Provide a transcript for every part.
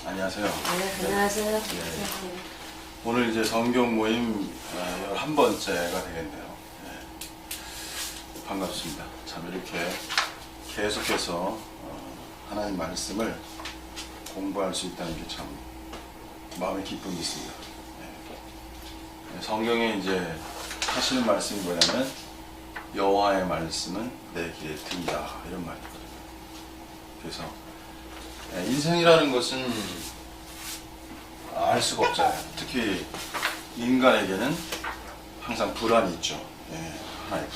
안녕하세요. 네, 안녕하세요. 오늘 이제 성경 모임 11번째가 되겠네요. 반갑습니다. 참 이렇게 계속해서 하나님 말씀을 공부할 수 있다는 게 참 마음의 기쁨이 있습니다. 성경에 이제 하시는 말씀이 뭐냐면 여호와의 말씀은 내 길의 등이다 이런 말이거든요. 그래서 인생이라는 것은 알 수가 없잖아요. 특히 인간에게는 항상 불안이 있죠. 하나의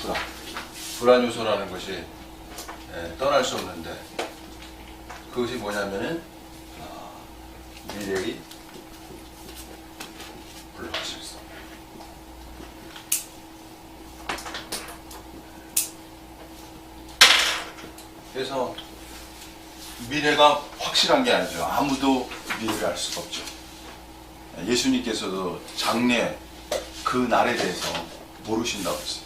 불안 요소라는 것이 떠날 수 없는데 그것이 뭐냐면은 미래의 불확실성. 그래서 미래가 확실한 게 아니죠. 아무도 미래를 알 수가 없죠. 예수님께서도 장래 그 날에 대해서 모르신다고 했어요.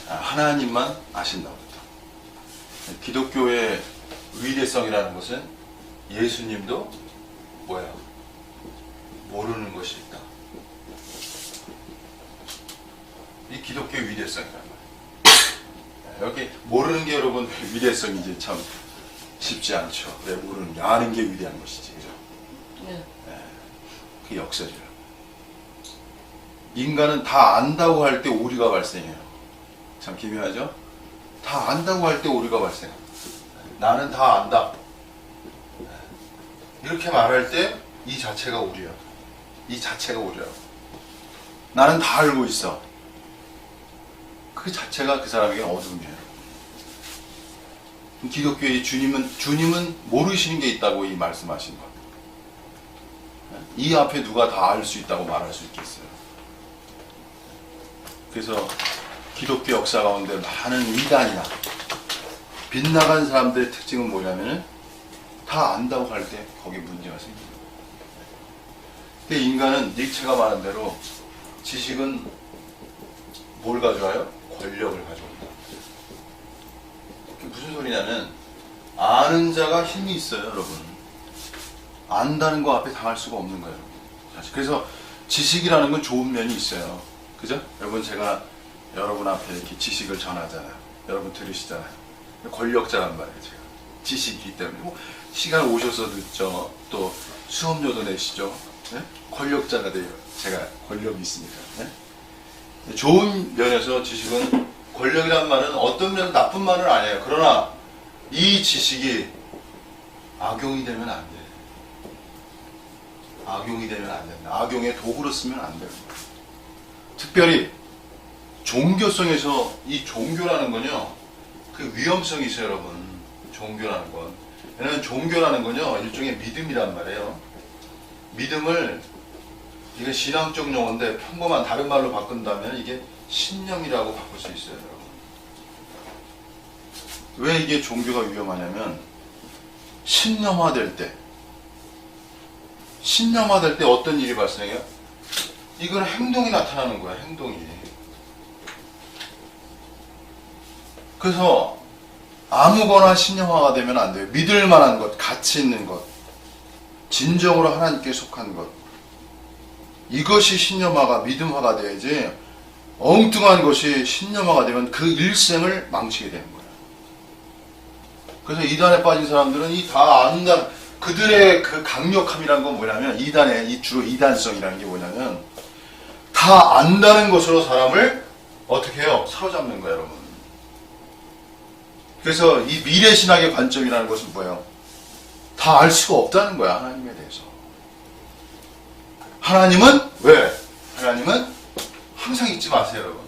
하나님만 아신다고 했다. 기독교의 위대성이라는 것은 예수님도 모르는 것이 있다. 이 기독교의 위대성이란 말이에요. 여기 모르는 게 여러분 위대성이지 참 쉽지 않죠. 왜 모르는 게 아는 게 위대한 것이지, 그죠? 네. 그 역설이에요. 인간은 다 안다고 할 때 오류가 발생해요. 참 기묘하죠? 다 안다고 할 때 오류가 발생해요. 나는 다 안다. 이렇게 말할 때 이 자체가 오류야. 이 자체가 오류야. 나는 다 알고 있어. 그 자체가 그 사람에게는 어둠이에요. 기독교의 주님은 모르시는 게 있다고 이 말씀하신 것. 이 앞에 누가 다 알 수 있다고 말할 수 있겠어요. 그래서 기독교 역사 가운데 많은 이단이나 빗나간 사람들의 특징은 뭐냐면은 다 안다고 할 때 거기에 문제가 생깁니다. 근데 인간은 닉체가 말한 대로 지식은 뭘 가져와요? 권력을 가져온다. 무슨 소리냐면 아는 자가 힘이 있어요, 여러분. 안다는 거 앞에 당할 수가 없는 거예요. 사실. 그래서 지식이라는 건 좋은 면이 있어요. 그죠? 여러분 제가 여러분 앞에 이렇게 지식을 전하잖아요. 여러분 들으시잖아요. 권력자란 말이에요, 제가. 지식이기 때문에. 뭐 시간 오셔서 듣죠. 또 수업료도 내시죠. 네? 권력자가 돼요. 제가 권력이 있으니까. 네? 좋은 면에서 지식은 권력이란 말은 어떤 면은 나쁜 말은 아니에요. 그러나 이 지식이 악용이 되면 안 돼요. 악용이 되면 안 된다. 악용의 도구로 쓰면 안 돼요. 특별히 종교성에서 이 종교라는 건요, 그 위험성이 있어요, 여러분. 종교라는 건. 왜냐면 종교라는 건요, 일종의 믿음이란 말이에요. 믿음을, 이게 신앙적 용어인데 평범한 다른 말로 바꾼다면 이게 신념이라고 바꿀 수 있어요, 여러분. 왜 이게 종교가 위험하냐면 신념화될 때 어떤 일이 발생해요? 이건 행동이 나타나는 거야, 행동이. 그래서 아무거나 신념화가 되면 안 돼요. 믿을 만한 것, 가치 있는 것, 진정으로 하나님께 속한 것, 이것이 신념화가, 믿음화가 돼야지 엉뚱한 것이 신념화가 되면 그 일생을 망치게 되는 거예요. 그래서 이단에 빠진 사람들은 이 다 안다, 그들의 그 강력함이라는 건 뭐냐면, 주로 이단성이라는 게 뭐냐면, 다 안다는 것으로 사람을 어떻게 해요? 사로잡는 거예요, 여러분. 그래서 이 미래신학의 관점이라는 것은 뭐예요? 다 알 수가 없다는 거야, 하나님에 대해서. 하나님은 왜? 하나님은 항상 잊지 마세요, 여러분.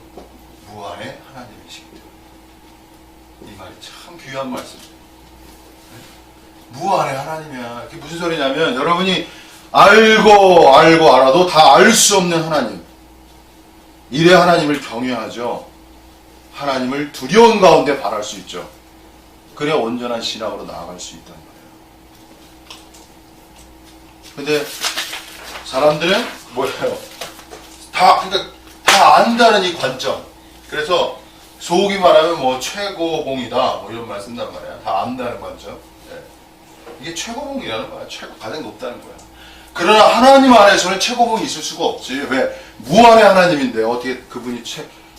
무한의 하나님이시기 때문에. 이 말이 참 귀한 말씀이에요. 무한의 하나님이야. 그게 무슨 소리냐면 여러분이 알고 알아도 다 알 수 없는 하나님. 이래 하나님을 경외하죠. 하나님을 두려운 가운데 바랄 수 있죠. 그래야 온전한 신앙으로 나아갈 수 있단 말이에요. 근데 사람들은 뭐예요? 그러니까 다 안다는 이 관점. 그래서 소위 말하면 뭐 최고봉이다 뭐 이런 말 쓴단 말이야. 다 안다는 관점. 이게 최고봉이라는 거야. 가장 높다는 거야. 그러나 하나님 안에서는 최고봉이 있을 수가 없지. 왜? 무한의 하나님인데 어떻게 그분이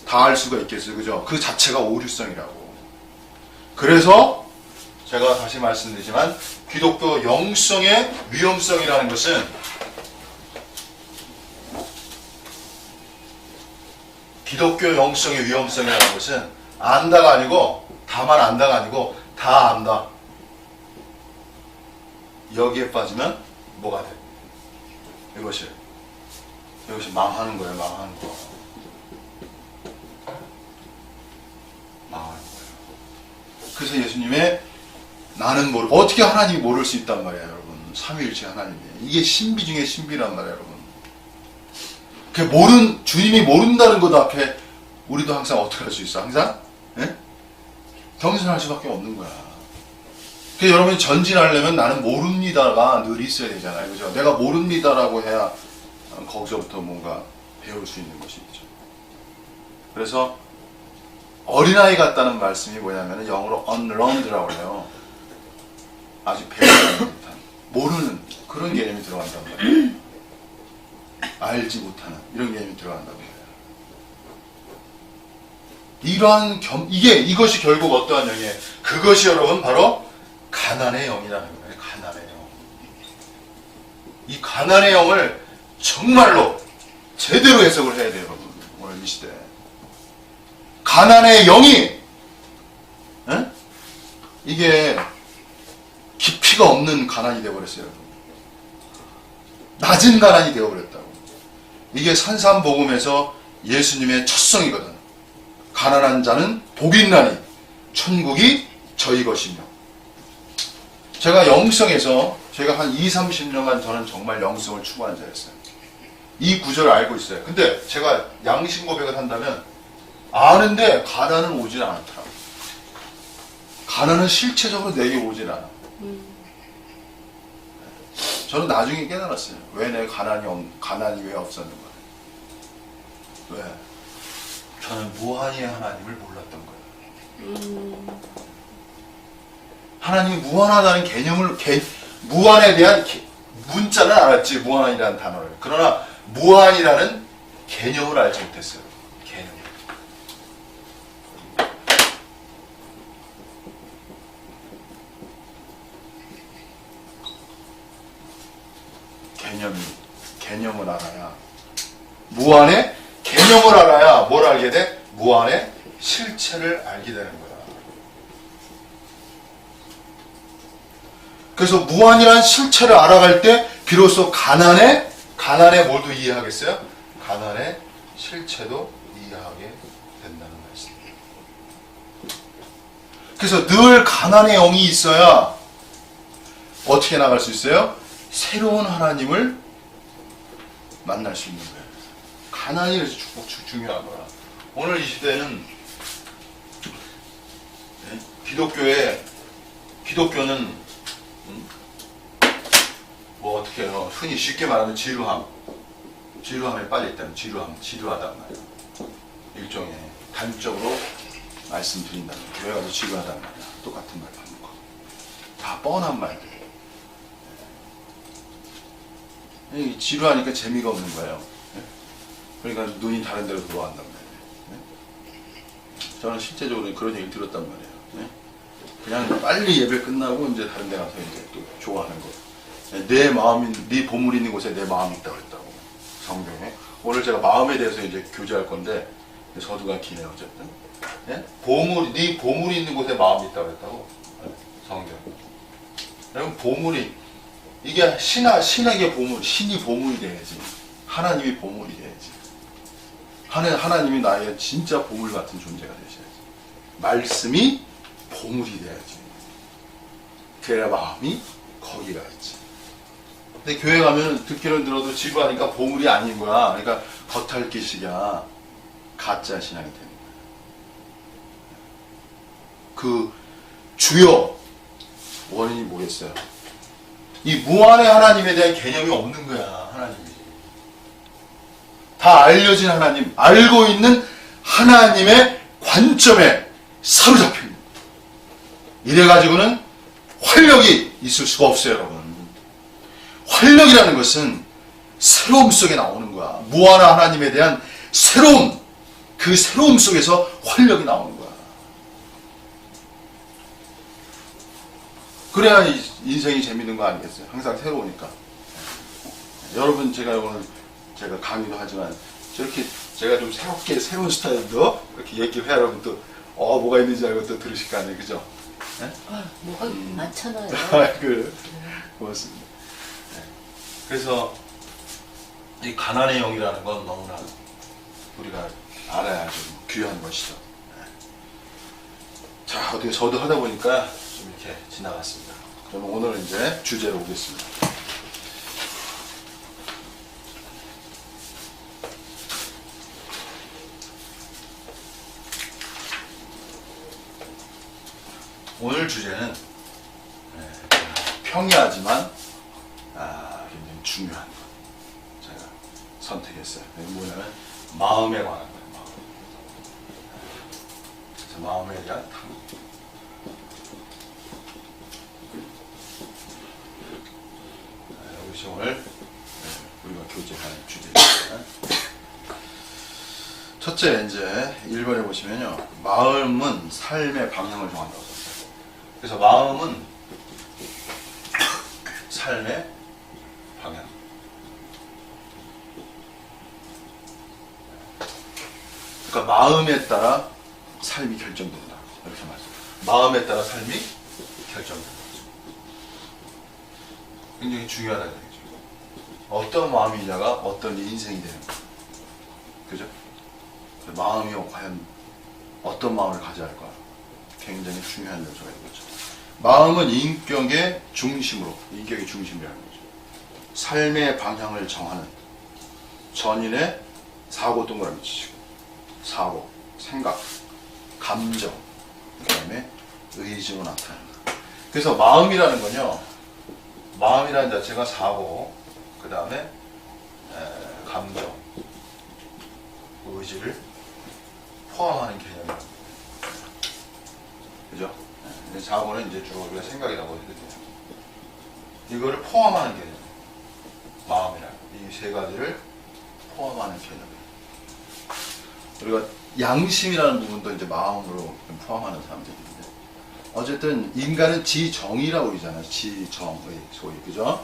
다 할 수가 있겠어요. 그죠? 그 자체가 오류성이라고. 그래서 제가 다시 말씀드리지만 기독교 영성의 위험성이라는 것은 기독교 영성의 위험성이라는 것은 안다가 아니고 다만 안다가 아니고 다 안다. 여기에 빠지면 뭐가 돼? 이것이 망하는 거예요. 망하는 거. 망하는 거예요. 그래서 예수님의 나는 모르 어떻게 하나님이 모를 수 있단 말이에요, 여러분. 삼위일체 하나님이. 이게 신비 중에 신비란 말이에요, 여러분. 주님이 모른다는 것 앞에 우리도 항상 어떻게 할 수 있어? 항상? 예? 겸손할 수밖에 없는 거야. 그래서 여러분이 전진하려면 나는 모릅니다가 늘 있어야 되잖아요. 그죠? 내가 모릅니다라고 해야 거기서부터 뭔가 배울 수 있는 것이 있죠. 그래서 어린아이 같다는 말씀이 뭐냐면 영어로 unlearned라고 해요. 아직 배우지 못한, 모르는 그런 개념이 들어간단 말이에요. 알지 못하는 이런 개념이 들어간다고 해요. 이것이 결국 어떠한 영이에요? 그것이 여러분 바로 가난의 영이라는 거예요. 가난의 영. 이 가난의 영을 정말로 제대로 해석을 해야 돼요, 여러분. 오늘 이 시대에. 가난의 영이, 에? 이게 깊이가 없는 가난이 되어버렸어요, 여러분. 낮은 가난이 되어버렸다고. 이게 산삼복음에서 예수님의 첫성이거든. 가난한 자는 복이 있나니 천국이 저희 것이며. 제가 영성에서 제가 한 20-30년간 저는 정말 영성을 추구하는 자였어요. 이 구절을 알고 있어요. 근데 제가 양심 고백을 한다면 아는데 가난은 오질 않더라고요. 가난은 실체적으로 내게 오질 않아. 저는 나중에 깨달았어요. 왜 내 가난이 왜 없었는가. 왜? 저는 무한의 하나님을 몰랐던 거예요. 하나님이 무한하다는 개념을, 무한에 대한 문자는 알았지, 무한이라는 단어를. 그러나 무한이라는 개념을 알지 못했어요. 개념을 알아야, 무한의 개념을 알아야 뭘 알게 돼? 무한의 실체를 알게 되는 거야. 그래서 무한이란 실체를 알아갈 때 비로소 가난의 뭘도 이해하겠어요? 가난의 실체도 이해하게 된다는 말씀이에요. 그래서 늘 가난의 영이 있어야 어떻게 나갈 수 있어요? 새로운 하나님을 만날 수 있는 거예요. 가난이 그래서 중요한 거야. 오늘 이 시대는 기독교는 뭐 어떻게 해요? 흔히 쉽게 말하면 지루함에 빠져있다는 지루하단 말이야. 일종의 단적으로 말씀드린다는 거야. 왜 가지고 지루하단 말이야. 똑같은 말 하는 거. 다 뻔한 말들. 지루하니까 재미가 없는 거예요. 그러니까 눈이 다른 데로 돌아간단 말이에요. 저는 실제적으로 그런 얘기를 들었단 말이에요. 그냥 빨리 예배 끝나고 이제 다른 데 가서 이제 또 좋아하는 거. 네 보물이 있는 곳에 내 마음이 있다고 했다고. 성경에. 오늘 제가 마음에 대해서 이제 교제할 건데 서두가 기네요, 어쨌든. 네 보물이 있는 곳에 마음이 있다고 했다고. 성경. 여러분 이게 신에게 신이 보물이 돼야지. 하나님이 보물이 돼야지. 하나님이 나의 진짜 보물 같은 존재가 되셔야지. 말씀이 보물이 돼야지. 그래야 마음이 거기가 있지. 근데 교회 가면 듣기는 들어도 지루하니까 보물이 아닌 거야. 그러니까 겉핥기식이야. 가짜 신앙이 되는 거야. 그 주요 원인이 뭐겠어요? 이 무한의 하나님에 대한 개념이 없는 거야. 하나님이. 다 알려진 하나님, 알고 있는 하나님의 관점에 사로잡힌. 이래가지고는 활력이 있을 수가 없어요, 여러분. 활력이라는 것은 새로움 속에 나오는 거야. 무한한 하나님에 대한 새로움, 그 새로움 속에서 활력이 나오는 거야. 그래야 인생이 재밌는 거 아니겠어요? 항상 새로우니까. 여러분, 제가 오늘 제가 강의도 하지만 저렇게 제가 좀 새롭게 새로운 스타일로 이렇게 얘기를 해야 여러분 또 뭐가 있는지 알고 또 들으실 거 아니에요, 그죠? 네? 뭐가 많잖아요. 고맙습니다. 네. 그래서 이 가난의 영이라는 건 너무나 우리가 알아야 좀 귀한 것이죠. 네. 자, 어떻게 저도 하다 보니까 좀 이렇게 지나갔습니다. 그러면 오늘은 이제 주제로 오겠습니다. 오늘 주제는 평이하지만 굉장히 중요한 것 제가 선택했어요. 뭐냐면 마음에 관한 거예요. 마음. 그래서 마음에 대한 탐구. 이것이 오늘 우리가 교제하는 주제입니다. 첫째, 이제 1번에 보시면요, 마음은 삶의 방향을 정한다고 썼어요. 그래서 마음은 삶의 방향. 그러니까 마음에 따라 삶이 결정된다. 이렇게 말씀해요. 마음에 따라 삶이 결정된다. 굉장히 중요하다는 얘기죠. 어떤 마음이냐가 어떤 인생이 되는 거예요. 그죠? 마음이 과연 어떤 마음을 가져야 할까? 굉장히 중요한 요소가 있는 거죠. 마음은 인격의 중심이라는 거죠. 삶의 방향을 정하는 전인의 사고 동그라미 치시고, 사고, 생각, 감정, 그 다음에 의지로 나타난다. 그래서 마음이라는 건요, 마음이라는 자체가 사고, 그 다음에 감정, 의지를 포함하는 개념입니다. 그죠? 사고는 이제 주로 우리가 생각이라고 해도 돼요. 이거를 포함하는 개념. 마음이라. 이 세 가지를 포함하는 개념이에요. 우리가 양심이라는 부분도 이제 마음으로 포함하는 사람들이 있는데, 어쨌든 인간은 지정의라고 그러잖아요. 지정의. 소위. 그죠?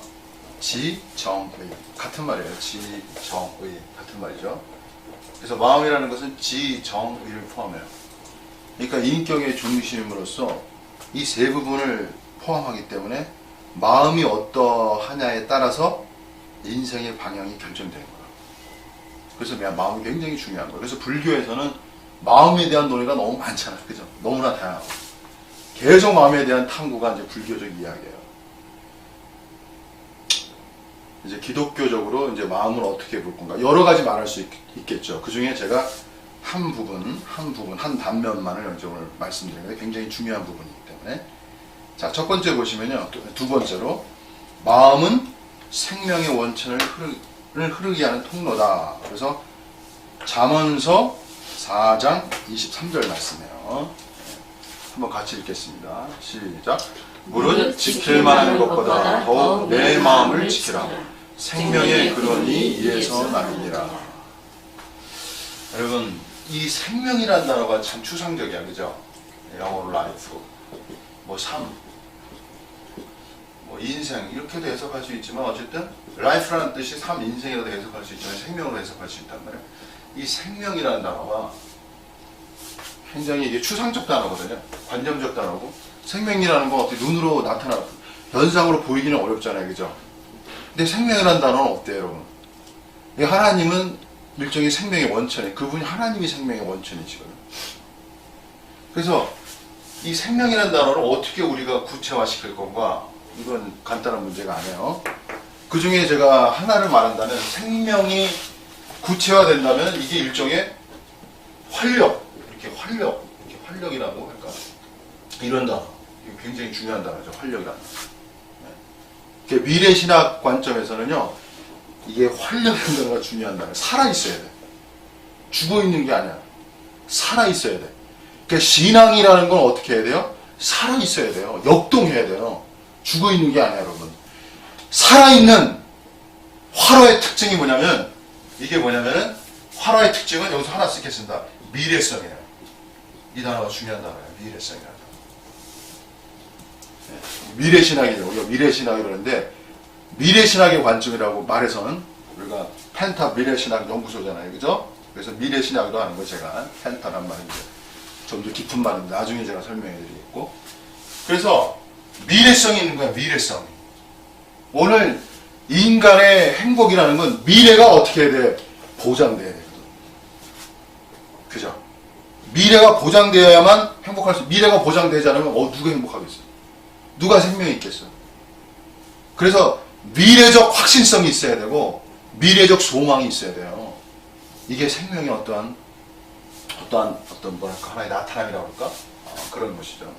지정의. 같은 말이에요. 지정의. 같은 말이죠. 그래서 마음이라는 것은 지정의를 포함해요. 그러니까 인격의 중심으로서 이 세 부분을 포함하기 때문에 마음이 어떠하냐에 따라서 인생의 방향이 결정되는 거예요. 그래서 마음이 굉장히 중요한 거예요. 그래서 불교에서는 마음에 대한 논의가 너무 많잖아요. 그죠? 너무나 다양하고. 계속 마음에 대한 탐구가 이제 불교적 이야기예요. 이제 기독교적으로 이제 마음을 어떻게 볼 건가. 여러 가지 말할 수 있겠죠. 그 중에 제가 한 단면만을 이제 오늘 말씀드리는 게 굉장히 중요한 부분이기 때문에. 자, 첫 번째 보시면요. 두 번째로, 마음은 생명의 원천을 흐르게 하는 통로다. 그래서 잠언서 4장 23절 말씀이에요. 한번 같이 읽겠습니다. 시작. 무릇 지킬 만한 것보다 더욱 내 마음을 지키라. 생명의 근원이 이에서 나느니라. 여러분, 이 생명이라는 단어가 참 추상적이야, 그죠? 영어로 라이프, 삶, 인생 이렇게도 해석할 수 있지만, 어쨌든 라이프라는 뜻이 삶, 인생이라도 해석할 수 있지만 생명으로 해석할 수 있단 말이에요. 이 생명이라는 단어가 굉장히 이게 추상적 단어거든요. 관념적 단어고, 생명이라는 건 어떻게 눈으로 나타나 현상으로 보이기는 어렵잖아요, 그죠? 근데 생명이라는 단어는 어때요, 여러분? 하나님은 일종의 생명의 원천이, 그분이 하나님이 생명의 원천이시거든요. 그래서 이 생명이라는 단어를 어떻게 우리가 구체화시킬 건가? 이건 간단한 문제가 아니에요. 그 중에 제가 하나를 말한다면, 생명이 구체화된다면 이게 일종의 활력, 이렇게 활력이라고 할까? 이런 단어. 이게 굉장히 중요한 단어죠. 활력이라는 단어. 미래 신학 관점에서는요, 이게 활력이라는 단어가 중요한 단어예요. 살아있어야 돼. 죽어있는 게 아니야. 살아있어야 돼. 그러니까 신앙이라는 건 어떻게 해야 돼요? 살아있어야 돼요. 역동해야 돼요. 죽어 있는 게 아니야, 여러분. 살아있는 활화의 특징이 뭐냐면, 이게 뭐냐면은, 활화의 특징은 여기서 하나 쓰겠습니다. 미래성이에요. 이 단어가 중요한 단어예요. 미래성이라는 단어. 미래신학이죠. 우리가 미래신학이라고 그러는데, 미래신학의 관점이라고 말해서는, 우리가 펜타 미래신학 연구소잖아요. 그죠? 그래서 미래신학이라고 하는 거 제가, 펜타란 말인데, 좀 더 깊은 말인데, 나중에 제가 설명해 드리겠고. 그래서, 미래성이 있는 거야, 미래성. 오늘, 인간의 행복이라는 건 미래가 어떻게 해야 돼? 보장돼야 되거든. 그죠? 미래가 보장되어야만 행복할 수, 미래가 보장되지 않으면, 누가 행복하겠어? 누가 생명이 있겠어? 그래서, 미래적 확신성이 있어야 되고, 미래적 소망이 있어야 돼요. 이게 생명의 어떤 뭐랄까, 하나의 나타남이라고 할까? 그런 것이죠.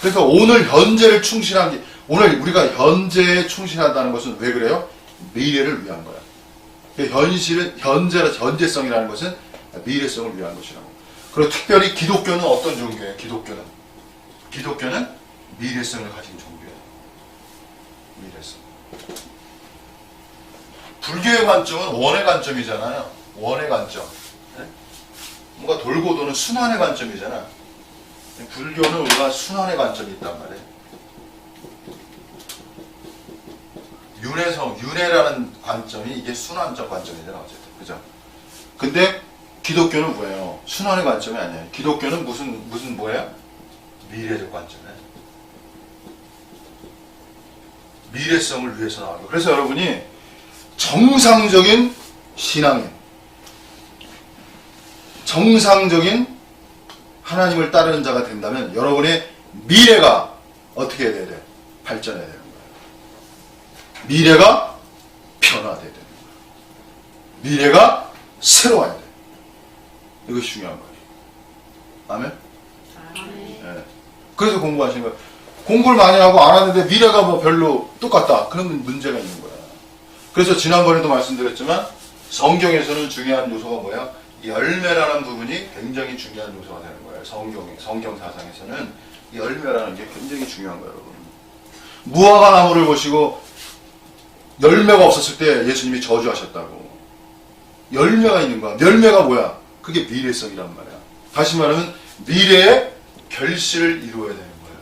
그래서 오늘 현재를 충실한 게, 오늘 우리가 현재에 충실하다는 것은 왜 그래요? 미래를 위한 거야. 현재성이라는 것은 미래성을 위한 것이라고. 그리고 특별히 기독교는 어떤 종교예요? 기독교는 미래성을 가진 종교예요. 미래성. 불교의 관점은 원의 관점이잖아요. 원의 관점. 네? 뭔가 돌고 도는 순환의 관점이잖아. 불교는 우리가 순환의 관점이 있단 말이에요. 윤회라는 관점이 이게 순환적 관점이잖아, 어쨌든. 그죠? 근데 기독교는 뭐예요? 순환의 관점이 아니에요. 기독교는 무슨 뭐예요? 미래적 관점이에요. 미래성을 위해서 나와요. 그래서 여러분이 정상적인 신앙인, 정상적인 하나님을 따르는 자가 된다면 여러분의 미래가 어떻게 해야 돼요? 발전해야 되는 거예요. 미래가 변화돼야 되는 거예요. 미래가 새로워야 돼요. 이것이 중요한 거예요. 아멘? 네. 그래서 공부하시는 거예요. 공부를 많이 하고 안 하는데 미래가 뭐 별로 똑같다. 그러면 문제가 있는 거야. 그래서 지난번에도 말씀드렸지만 성경에서는 중요한 요소가 뭐야? 열매라는 부분이 굉장히 중요한 요소가 되는 거예요. 성경 사상에서는 이 열매라는 게 굉장히 중요한 거예요, 여러분. 무화과 나무를 보시고 열매가 없었을 때 예수님이 저주하셨다고. 열매가 있는 거야. 열매가 뭐야? 그게 미래성이란 말이야. 다시 말하면 미래의 결실을 이루어야 되는 거예요.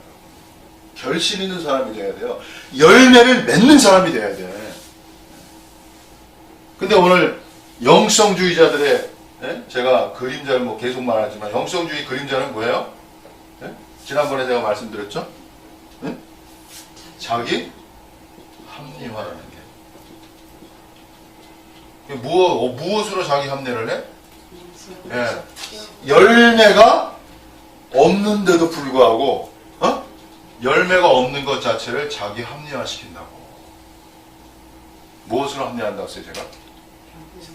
결실 있는 사람이 돼야 돼요. 열매를 맺는 사람이 돼야 돼. 근데 오늘 영성주의자들의 제가 그림자를 뭐 계속 말하지만 영성주의 그림자는 뭐예요? 지난번에 제가 말씀드렸죠? 자기 합리화라는 게. 무엇으로 자기 합리를 해? 열매가 없는데도 불구하고 열매가 없는 것 자체를 자기 합리화시킨다고. 무엇으로 합리화한다고 했어요, 제가?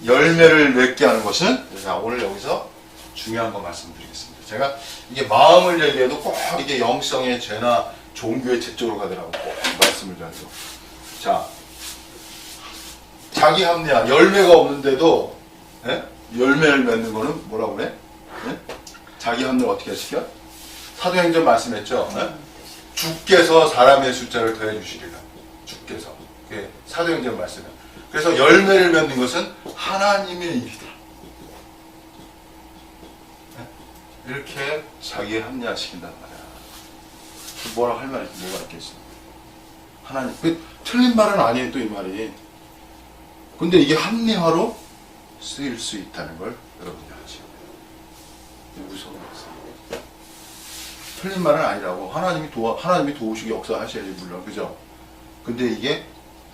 열매를 맺게 하는 것은, 자, 오늘 여기서 중요한 거 말씀드리겠습니다. 제가 이게 마음을 얘기해도 꼭 이게 영성의 죄나 종교의 죄 쪽으로 가더라고. 꼭 말씀을 드려서. 자, 자기 합리화, 열매가 없는데도 열매를 맺는 거는 뭐라고 그래? 자기 합리화를 어떻게 시켜? 사도행전 말씀했죠? 주께서 사람의 숫자를 더해 주시리라. 주께서. 그게 사도행전 말씀이에요. 그래서 열매를 맺는 것은 하나님의 일이다. 이렇게 자기에 합리화시킨단 말이야. 뭐라고 할 말이 뭐가 있겠어? 하나님. 틀린 말은 아니에요, 또 이 말이. 근데 이게 합리화로 쓰일 수 있다는 걸 여러분이 아시고. 무서운 거죠. 틀린 말은 아니라고. 하나님이 도우시게 역사하셔야지, 물론. 그죠? 근데 이게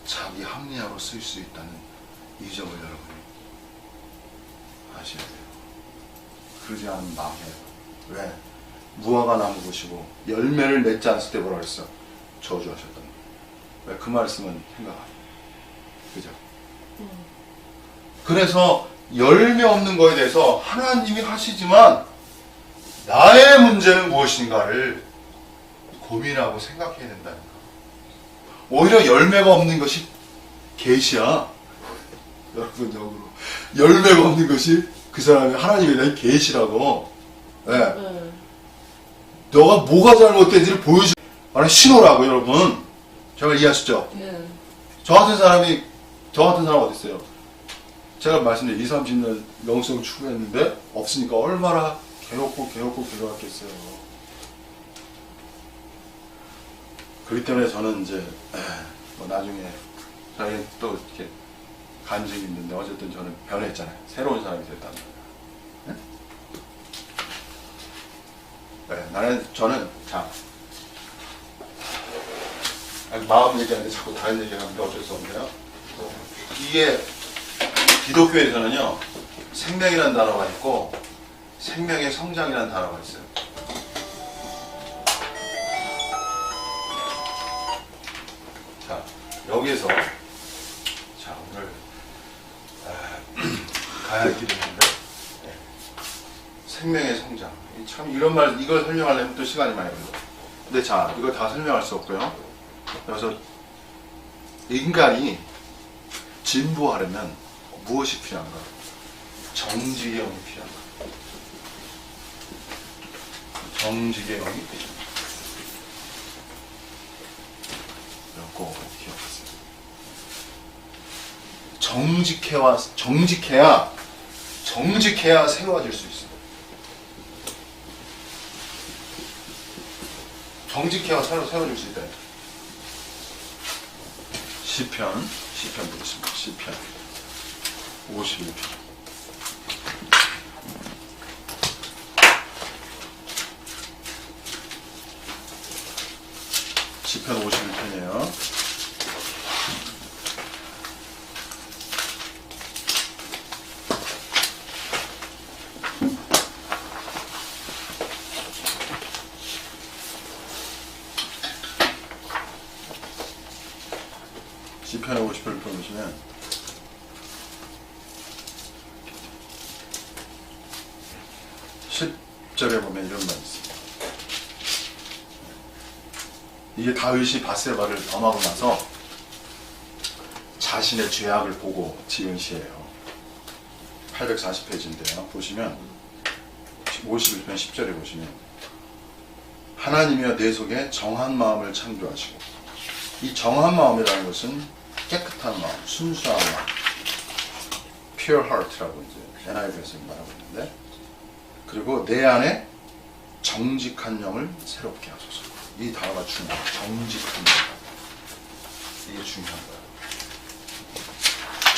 자기 합리화로 쓸 수 있다는 이 점을 여러분이 아셔야 돼요. 그러지 않으면 망해요. 왜? 무화과 나무 보시고 열매를 맺지 않을 때 뭐라 그랬어? 저주하셨단 말이에요. 왜? 그 말씀은 생각 안 해요. 그죠? 그래서 열매 없는 거에 대해서 하나님이 하시지만 나의 문제는 무엇인가를 고민하고 생각해야 된다는 거. 오히려 열매가 없는 것이 계시야. 여러분, 역으로. 열매가 없는 것이 그 사람이 하나님에 대한 계시라고. 네. 너가 뭐가 잘못된지를 보여주. 하나의 신호라고 여러분. 제가 이해하시죠? 예. 저 같은 사람 어디 있어요? 제가 말씀드린 20, 30년 영성을 추구했는데 없으니까 얼마나 괴롭겠어요. 그렇기 때문에 저는 이제 뭐 나중에 저희 또 이렇게 간증이 있는데 어쨌든 저는 변했잖아요. 새로운 사람이 됐단 말이에요. 네? 저는 자 마음 얘기하는데 자꾸 다른 얘기하는데 어쩔 수 없네요. 이게 기독교에서는요 생명이라는 단어가 있고 생명의 성장이라는 단어가 있어요. 자 여기에서 자 오늘 가야 할 길이 있는데 생명의 성장 참 이런 말 이걸 설명하려면 또 시간이 많이 걸려. 근데 자 이거 다 설명할 수 없고요. 그래서 인간이 진보하려면 무엇이 필요한가? 정지개혁이 필요한가? 정지개혁이 필요합니다. 꼭 기억하세요. 정직해야 세워질 수 있어요. 정직해야 세워질 수 있다. 시편 보겠습니다. 시편 51편. 시편 51편이에요. 시편의 51편 보시면 10절에 보면 이런 말이 있습니다. 이게 다윗이 밧세바를 범하고 나서 자신의 죄악을 보고 지은 시예요. 840페이지인데요. 보시면 51편 10절에 보시면 하나님이여 내 속에 정한 마음을 창조하시고 이 정한 마음이라는 것은 깨끗한 마음, 순수한 마음, pure heart라고 이제 NIV에서 말하고 있는데 그리고 내 안에 정직한 영을 새롭게 하소서. 이 단어가 중요해요. 정직한 영. 이게 중요한 거예요.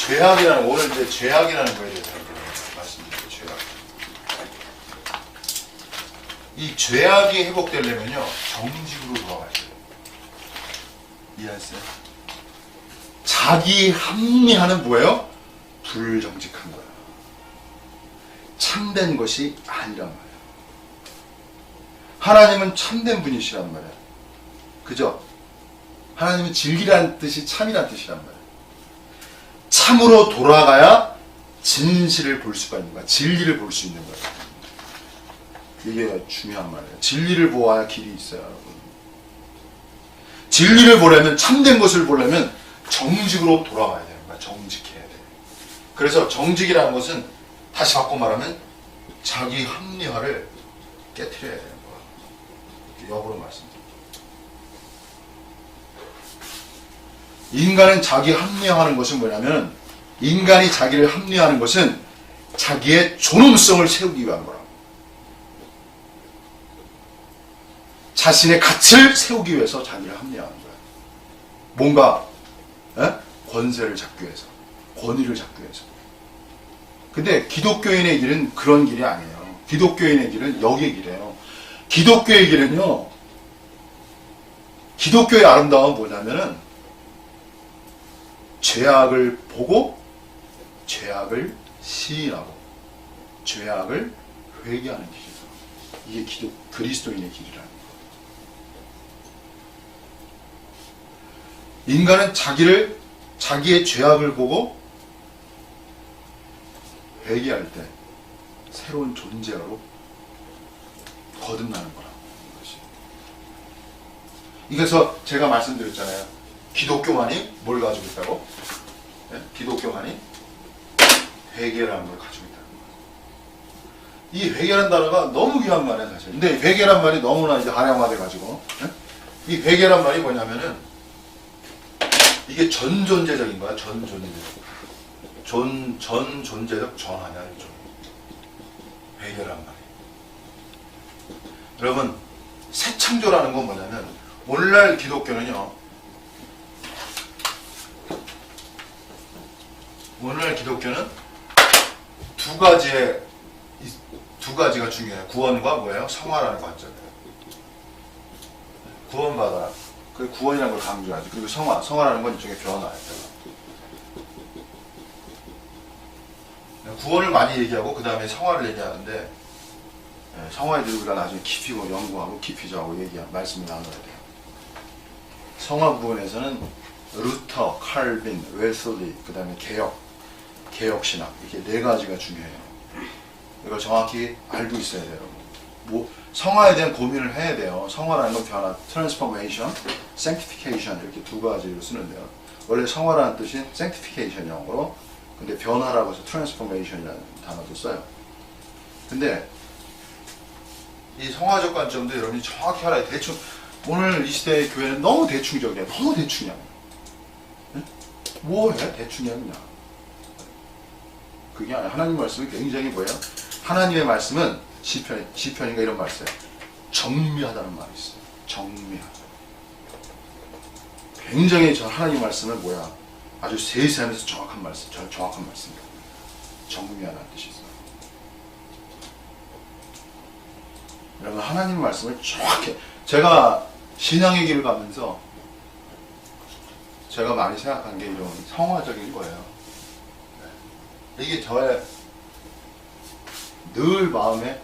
죄악이라는 오늘 이제 죄악이라는 거에 대해서 말씀드릴게요. 죄악. 이 죄악이 회복되려면요 정직으로 돌아가야 돼요. 이해하세요? 자기 합리화는 뭐예요? 불정직한 거예요. 참된 것이 아니란 말이에요. 하나님은 참된 분이시란 말이에요. 그죠? 하나님은 진리란 뜻이 참이란 뜻이란 말이에요. 참으로 돌아가야 진실을 볼 수가 있는 거야. 진리를 볼 수 있는 거예요. 이게 중요한 말이에요. 진리를 보아야 길이 있어요, 여러분. 진리를 보려면, 참된 것을 보려면 정직으로 돌아가야 되는 거야. 정직해야 돼. 그래서 정직이라는 것은 다시 바꿔 말하면 자기 합리화를 깨트려야 되는 거야. 역으로 말씀드립니다. 인간은 자기 합리화하는 것은 뭐냐면 인간이 자기를 합리화하는 것은 자기의 존엄성을 세우기 위한 거라고. 자신의 가치를 세우기 위해서 자기를 합리화하는 거야. 뭔가 권세를 잡기 위해서, 권위를 잡기 위해서. 근데 기독교인의 길은 그런 길이 아니에요. 기독교인의 길은 여기의 길이에요. 기독교의 길은요, 기독교의 아름다움은 뭐냐면은 죄악을 보고 죄악을 시인하고 죄악을 회개하는 길이에요. 이게 그리스도인의 길이라는 거예요. 인간은 자기의 죄악을 보고 회개할 때 새로운 존재로 거듭나는 거라고. 그래서 제가 말씀드렸잖아요. 기독교만이 뭘 가지고 있다고? 네? 기독교만이 회개라는 걸 가지고 있다는 거예요. 이 회개라는 단어가 너무 귀한 말이에요, 사실. 근데 회개란 말이 너무나 이제 한양화돼가지고, 네? 이 회개란 말이 뭐냐면은 이게 전 존재적인 거야. 전 존재적. 전 존재적 전하냐 일종. 회개란 말이. 여러분 새 창조라는 건 뭐냐면 오늘날 기독교는요. 오늘날 기독교는 두 가지가 중요해요. 구원과 뭐예요? 성화라는 관점이에요. 구원받아라. 그 구원이라는 걸 강조하죠. 그리고 성화라는 건 일종의 변화예요. 구원을 많이 얘기하고 그 다음에 성화를 얘기하는데 성화에 대해서 우리가 나중에 깊이 연구하고 깊이 자고 말씀을 나눠야 돼요. 성화 부분에서는 루터, 칼빈, 웨슬리, 그 다음에 개혁신학 이렇게 네 가지가 중요해요. 이걸 정확히 알고 있어야 돼요. 성화에 대한 고민을 해야 돼요. 성화라는 건 변화, transformation, sanctification 이렇게 두 가지로 쓰는데요. 원래 성화라는 뜻이 sanctification 영어로, 근데 변화라고 해서 transformation이라는 단어도 써요. 근데 이 성화적 관점도 여러분이 정확히 알아야 돼. 대충 오늘 이 시대의 교회는 너무 대충적이야. 너무 대충이야. 응? 뭐 해? 대충이야 그냥. 그게 아니라 하나님 말씀이 굉장히 뭐예요? 하나님의 말씀은 시편인가 이런 말 써요. 정밀하다는 말이 있어요. 정밀하다. 굉장히 하나님 말씀은 뭐야? 아주 세세하면서 정확한 말씀, 정확한 말씀입니다. 정밀하다는 뜻이 있어요. 여러분 하나님 말씀을 정확히 제가 신앙의 길을 가면서 제가 많이 생각한 게 이런 성화적인 거예요. 이게 저의 늘 마음의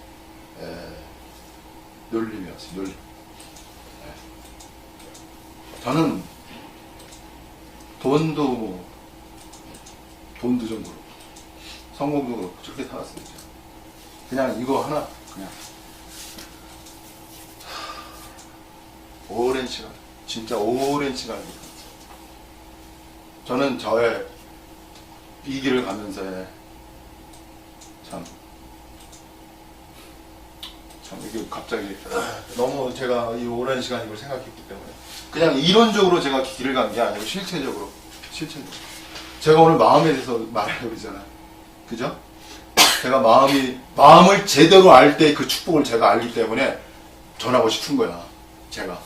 놀림이었어요. 놀림. 저는 돈도 좀 그렇고 성공도 그렇고 그렇게 살았어요. 그냥 이거 하나 그냥 오랜 시간, 진짜 오랜 시간 저는 저의 이 길을 가면서의 참 이게 갑자기 너무 제가 이 오랜 시간 이걸 생각했기 때문에 그냥 이론적으로 제가 길을 간 게 아니고 실체적으로 제가 오늘 마음에 대해서 말하려고 그러잖아요. 그죠? 제가 마음을 제대로 알 때 그 축복을 제가 알기 때문에 전하고 싶은 거야. 제가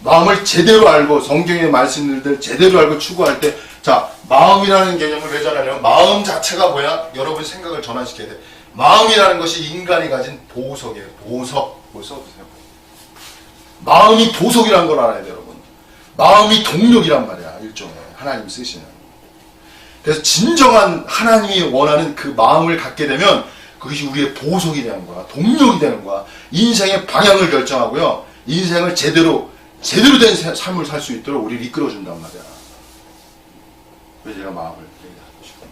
마음을 제대로 알고 성경의 말씀들 제대로 알고 추구할 때 자 마음이라는 개념을 왜 전하냐면 마음 자체가 뭐야? 여러분 생각을 전환시켜야 돼. 마음이라는 것이 인간이 가진 보석이에요. 보석. 뭘 써주세요. 마음이 보석이라는 걸 알아야 돼요, 여러분. 마음이 동력이란 말이야, 일종의. 하나님 쓰시는. 그래서 진정한 하나님이 원하는 그 마음을 갖게 되면 그것이 우리의 보석이 되는 거야. 동력이 되는 거야. 인생의 방향을 결정하고요. 인생을 제대로 된 삶을 살 수 있도록 우리를 이끌어준단 말이야. 그래서 제가 마음을 얘기하고 싶어요.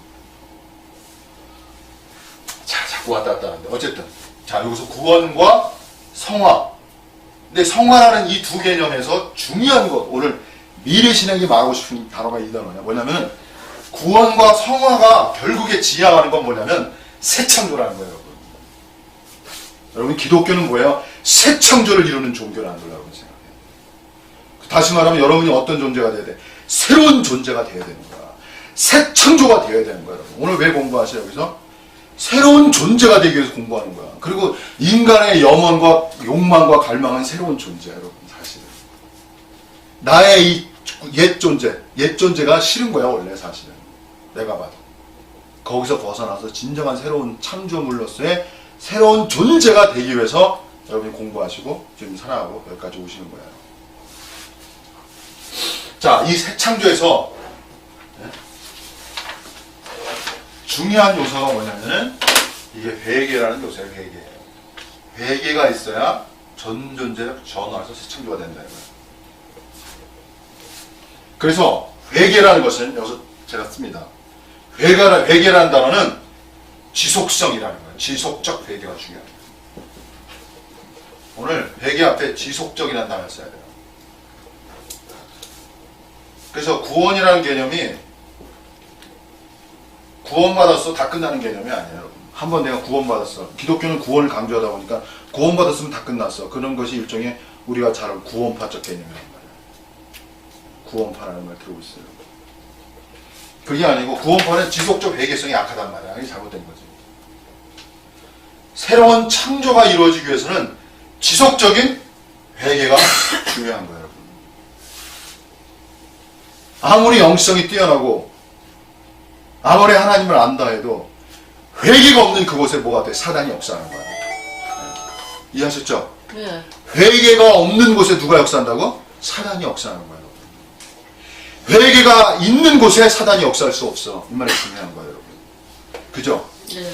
자, 자꾸 왔다 갔다 하는데. 어쨌든. 자, 여기서 구원과 성화. 근데 성화라는 이 두 개념에서 중요한 것, 오늘 미래신앙이 말하고 싶은 단어가 이 단어냐. 뭐냐면, 구원과 성화가 결국에 지향하는 건 뭐냐면, 새 창조라는 거예요, 여러분. 여러분, 기독교는 뭐예요? 새 창조를 이루는 종교라는 걸 여러분 생각해요. 다시 말하면 여러분이 어떤 존재가 돼야 돼? 새로운 존재가 돼야 되는 거야. 새 창조가 되어야 되는 거야, 여러분. 오늘 왜 공부하세요, 여기서? 새로운 존재가 되기 위해서 공부하는 거야. 그리고 인간의 염원과 욕망과 갈망은 새로운 존재야, 여러분, 사실은. 나의 이 옛 존재가 싫은 거야, 원래 사실은. 내가 봐도. 거기서 벗어나서 진정한 새로운 창조물로서의 새로운 존재가 되기 위해서 여러분이 공부하시고 지금 살아가고 여기까지 오시는 거예요. 자, 이 새 창조에서 중요한 요소가 뭐냐면은 이게 회개라는 요소예요. 회개가 있어야 전 존재적 전화해서 새 창조가 된다 이거예요. 그래서 회개라는 것은 여기서 제가 씁니다. 회개라는 단어는 지속성이라는 거예요. 지속적 회개가 중요합니다. 오늘 회개 앞에 지속적이라는 단어를 써야 돼요. 그래서 구원이라는 개념이 구원받았어 다 끝나는 개념이 아니에요, 여러분. 한번 내가 구원받았어. 기독교는 구원을 강조하다 보니까 구원받았으면 다 끝났어. 그런 것이 일종의 우리가 잘 아는 구원파적 개념이란 말이야. 구원파라는 말 들어보셨어요? 그게 아니고 구원파는 지속적 회개성이 약하단 말이야. 이게 잘못된 거지. 새로운 창조가 이루어지기 위해서는 지속적인 회개가 중요한 거예요, 여러분. 아무리 영성이 뛰어나고 아무리 하나님을 안다 해도 회개가 없는 그곳에 뭐가 돼? 사단이 역사하는 거야. 이해하셨죠? 네. 회개가 없는 곳에 누가 역사한다고? 사단이 역사하는 거예요. 회개가 있는 곳에 사단이 역사할 수 없어. 이 말이 중요한 거예요, 여러분. 그죠? 네.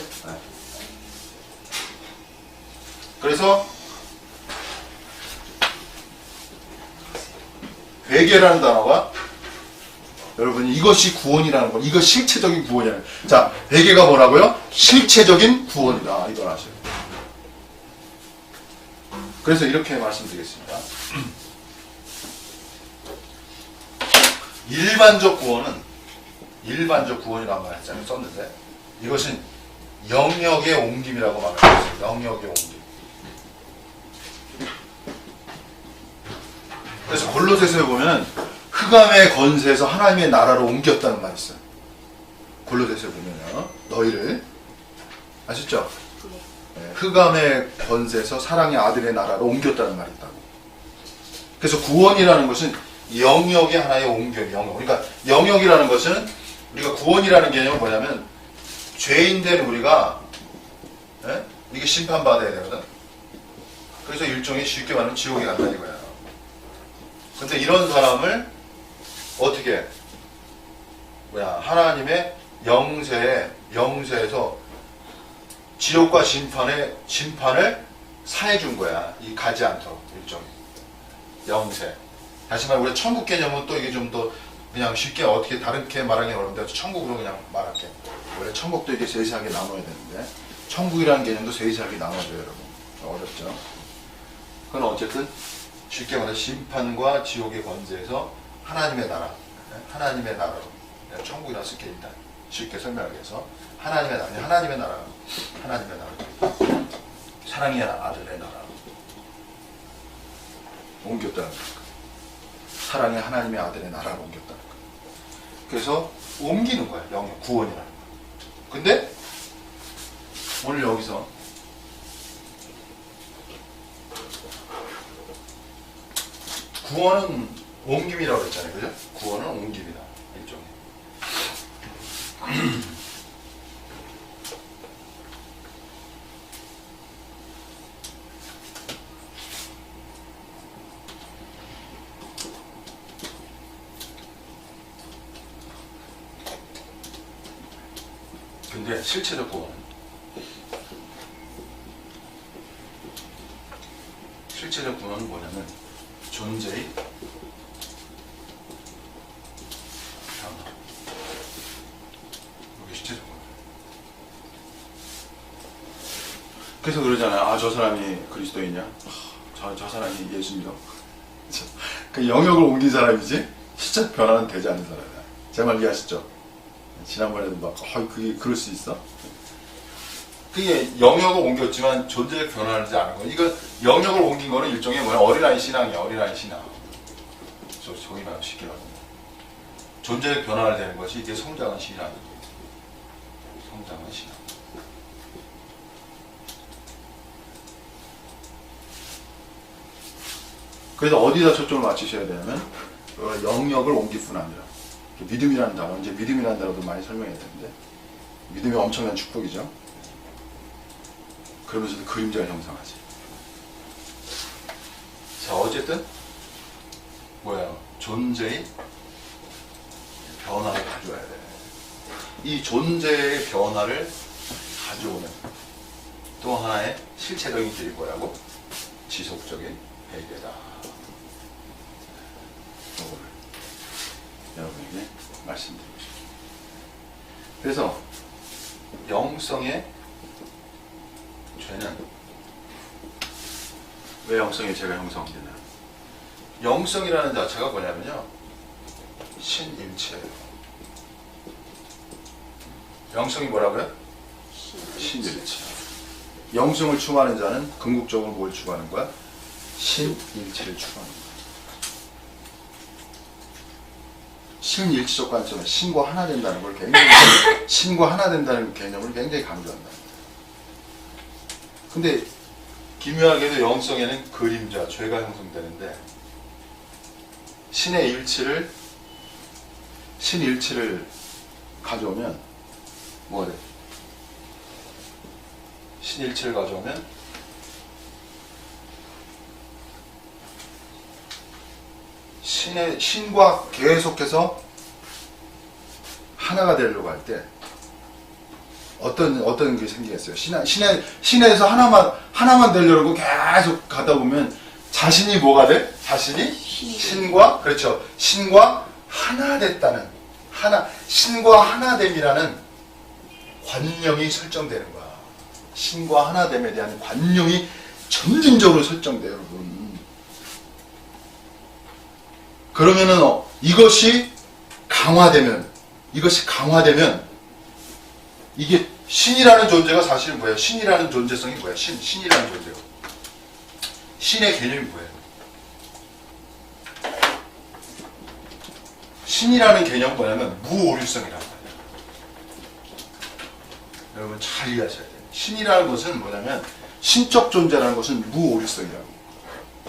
그래서 회개라는 단어가 여러분 이것이 구원이라는 거, 이거 실체적인 구원이라는 거. 자, 회개가 뭐라고요? 실체적인 구원이다. 이걸 아셔요. 그래서 이렇게 말씀드리겠습니다. 일반적 구원이라는 말 했잖아요. 썼는데 이것은 영역의 옮김이라고 말했어요. 영역의 옮김. 그래서 골로새서에 보면 흑암의 건세에서 하나님의 나라로 옮겼다는 말이 있어요. 골로새서에 보면요. 너희를 아셨죠? 네, 흑암의 건세에서 사랑의 아들의 나라로 옮겼다는 말이 있다고. 그래서 구원이라는 것은 영역의 하나의 옮김, 영역. 그러니까 영역이라는 것은 우리가 구원이라는 개념은 뭐냐면 죄인된 우리가 이게 심판받아야 되거든. 그래서 일종의 쉽게 말하면 지옥에 간다 이거야. 근데 이런 사람을 어떻게 하나님의 영세에서 지옥과 심판을 사해준 거야. 이 가지 않도록 일종의 영세. 다시 말해 우리 천국 개념은 또 이게 좀 더 그냥 쉽게 어떻게 다르게 말하기 어려운데 천국으로 그냥 말할게. 원래 천국도 이게 세세하게 나눠야 되는데 천국이라는 개념도 세세하게 나눠줘요, 여러분. 어렵죠. 그건 어쨌든 쉽게 말해 심판과 지옥의 권세에서 하나님의 나라로 천국이라고 쓸게 일단 쉽게 설명하기 위해서 하나님의 나라 사랑의 아들의 나라로 옮겼다는 거예요. 사랑의 하나님의 아들의 나라로 옮겼다는 거예요. 그래서 옮기는 거야. 영역 구원이라는 거. 근데 오늘 여기서 구원은 옮김이라고 했잖아요. 그죠? 구원은 옮김이다. 일종의. 근데 실체적 구원은 뭐냐면 존재의 변화. 이게 실체적 구원. 그래서 그러잖아요. 아, 저 사람이 그리스도이냐? 저 사람이 예수 믿어. 그 영역을 옮긴 사람이지 실제 변화는 되지 않는 사람이야. 제 말 이해하시죠? 지난번에도 막 그게 그럴 수 있어? 그게 영역을 옮겼지만 존재를 변화하지 않은 거. 이거 영역을 옮긴 거는 일종의 어린아이 신앙이야. 어린아이 신앙. 저기 말하면 쉽게 말하면 존재를 변화를 되는 것이 이게 성장한 신앙이에요. 성장한 신앙. 그래서 어디다 초점을 맞추셔야 되냐면 영역을 옮길 뿐 아니라 믿음이라는 단어, 이제 믿음이라는 단어도 많이 설명해야 되는데 믿음이 엄청난 축복이죠. 그러면서도 그림자를 형성하지. 자, 어쨌든 존재의 변화를 가져와야 돼. 이 존재의 변화를 가져오는 또 하나의 실체적인 길이 뭐라고? 지속적인 회개다. 이거를 여러분에게 말씀드리고 싶습니다. 그래서 영성의 죄는 왜 영성의 죄가 형성되나? 영성이라는 자체가 뭐냐면요, 신일체예요. 영성이 뭐라고요? 신일체. 영성을 추구하는 자는 궁극적으로 뭘 추구하는 거야? 신일치를 추구합니다. 신일치적 관점에 신과 하나 된다는 걸 굉장히 신과 하나 된다는 개념을 굉장히 강조한다. 근데 기묘하게도 영성에는 그림자, 죄가 형성되는데 신일치를 가져오면 뭐가 돼? 신일치를 가져오면 신과 계속해서 하나가 되려고 할 때 어떤 게 생기겠어요? 신에서 하나만 되려고 계속 가다 보면 자신이 뭐가 돼? 자신이 신과, 그렇죠. 신과 하나 됐다는, 신과 하나됨이라는 관념이 설정되는 거야. 신과 하나됨에 대한 관념이 점진적으로 설정돼요, 여러분. 그러면은 이것이 강화되면 이게 신이라는 존재가 사실 뭐예요? 신이라는 존재성이 뭐야? 신이라는 존재가. 신의 개념이 뭐예요? 신이라는 개념은 뭐냐면 무오류성이란 말이에요. 여러분 잘 이해하셔야 돼요. 신이라는 것은 뭐냐면 신적 존재라는 것은 무오류성이라고.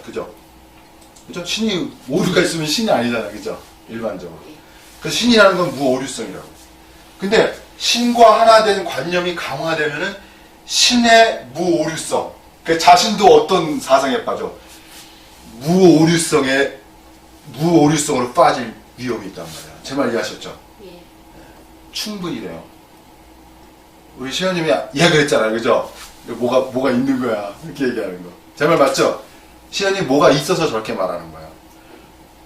그죠? 그죠? 신이 오류가 있으면 신이 아니잖아요. 그죠? 일반적으로. 그래서 신이라는 건 무오류성이라고. 근데 신과 하나 된 관념이 강화되면은 신의 무오류성. 그 자신도 어떤 사상에 빠져? 무오류성으로 빠질 위험이 있단 말이야. 제 말 이해하셨죠? 예. 충분히 돼요. 우리 시현님이 그랬잖아요. 그죠? 뭐가 있는 거야. 이렇게 얘기하는 거. 제 말 맞죠? 시현님 뭐가 있어서 저렇게 말하는 거예요.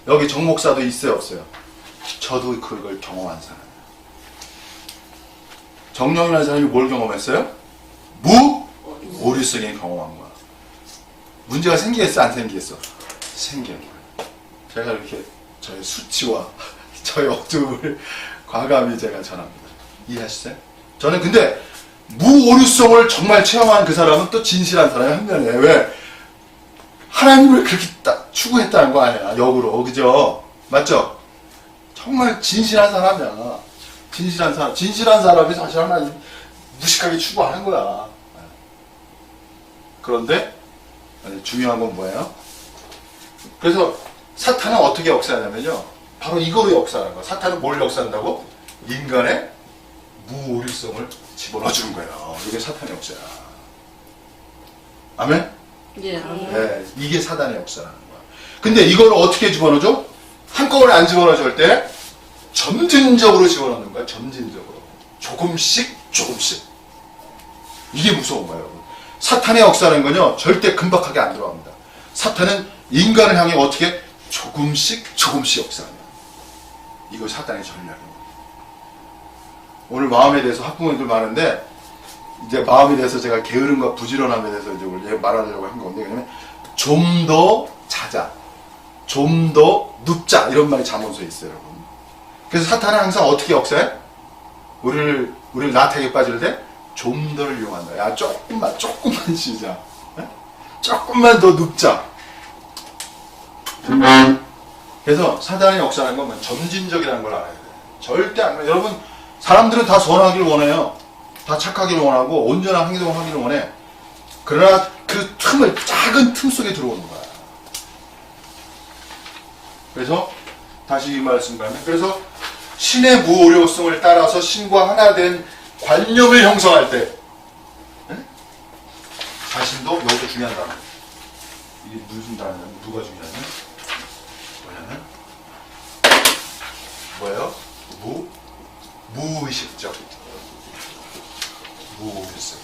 여기 정 목사도 있어요, 없어요? 저도 그걸 경험한 사람이에요. 정령이라는 사람이 뭘 경험했어요? 무오류성에 경험한 거야. 문제가 생기겠어, 안 생기겠어? 생겨요. 제가 이렇게 저의 수치와 저의 어둠을 과감히 제가 전합니다. 이해하시죠? 저는 근데 무오류성을 정말 체험한 그 사람은 또 진실한 사람이 한 면에 왜? 하나님을 그렇게 딱 추구했다는 거 아니야, 역으로. 그죠? 맞죠? 정말 진실한 사람이야. 진실한 사람이 사실 하나님 무식하게 추구하는 거야. 그런데 중요한 건 뭐예요? 그래서 사탄은 어떻게 역사하냐면요. 바로 이거로 역사하는 거야. 사탄은 뭘 역사한다고? 인간의 무오류성을 집어넣어 주는 거예요. 이게 사탄의 역사야. 아멘? 예. 네, 이게 사단의 역사라는 거야. 근데 이걸 어떻게 집어넣어줘? 한꺼번에 안 집어넣어줄 때 점진적으로 집어넣는 거야. 점진적으로. 조금씩. 이게 무서운 거예요, 여러분. 사탄의 역사라는 건요, 절대 금박하게 안 들어갑니다. 사탄은 인간을 향해 어떻게 조금씩 역사합니다. 이거 사탄의 전략입니다. 오늘 마음에 대해서 학부모님들 많은데, 이제 마음에 대해서 제가 게으름과 부지런함에 대해서 이제 말하려고 한 건데, 왜냐면 좀 더 자자, 좀 더 눕자, 이런 말이 잠언서에 있어요, 여러분. 그래서 사탄은 항상 어떻게 역사해? 우리를 나태하게 빠질 때 좀 더를 이용한다. 야, 조금만 쉬자. 네? 조금만 더 눕자. 그래서 사단의 역사라는 건 점진적이라는 걸 알아야 돼. 절대 안 그래. 여러분, 사람들은 다 선하기를 원해요. 다 착하기를 원하고 온전한 행동을 하기를 원해. 그러나 그 작은 틈 속에 들어오는 거야. 그래서 다시 이 말씀 가면, 그래서 신의 무오류성을 따라서 신과 하나 된 관념을 형성할 때, 네? 자신도 여기서 중요한 단어. 이게 무슨 단어냐면, 누가 중요하냐면, 뭐예요? 무의식적. 무오류성.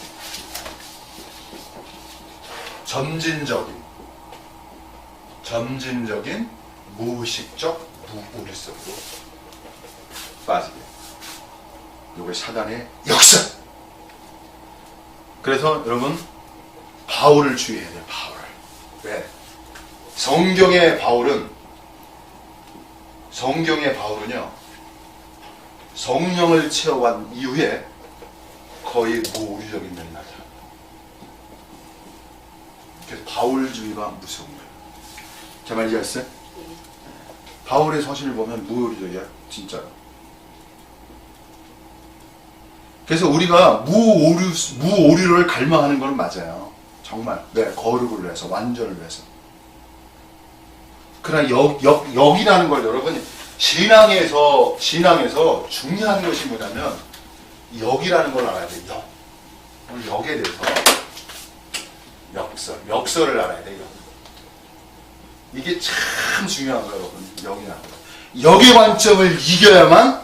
점진적인 무의식적 무오류성으로 빠지게. 이게 사단의 역사. 그래서 여러분 바울을 주의해야 돼요. 바울을. 왜? 성경의 바울은요, 성령을 채워간 이후에 거의 무오류적인 면이 나타납니다. 그래서 바울주의가 무서운 거예요. 제 말 이해했어요? 바울의 서신을 보면 무오리적이야, 진짜로. 그래서 우리가 무오류를 갈망하는 건 맞아요. 정말. 네, 거룩을 위해서, 완전을 위해서. 그러나 역이라는 걸 여러분, 신앙에서 중요한 것이 뭐냐면, 역이라는 걸 알아야 돼요. 역. 오늘 역에 대해서. 역설을 알아야 돼요. 이게 참 중요한 거예요, 여러분. 역이라는 거. 역의 관점을 이겨야만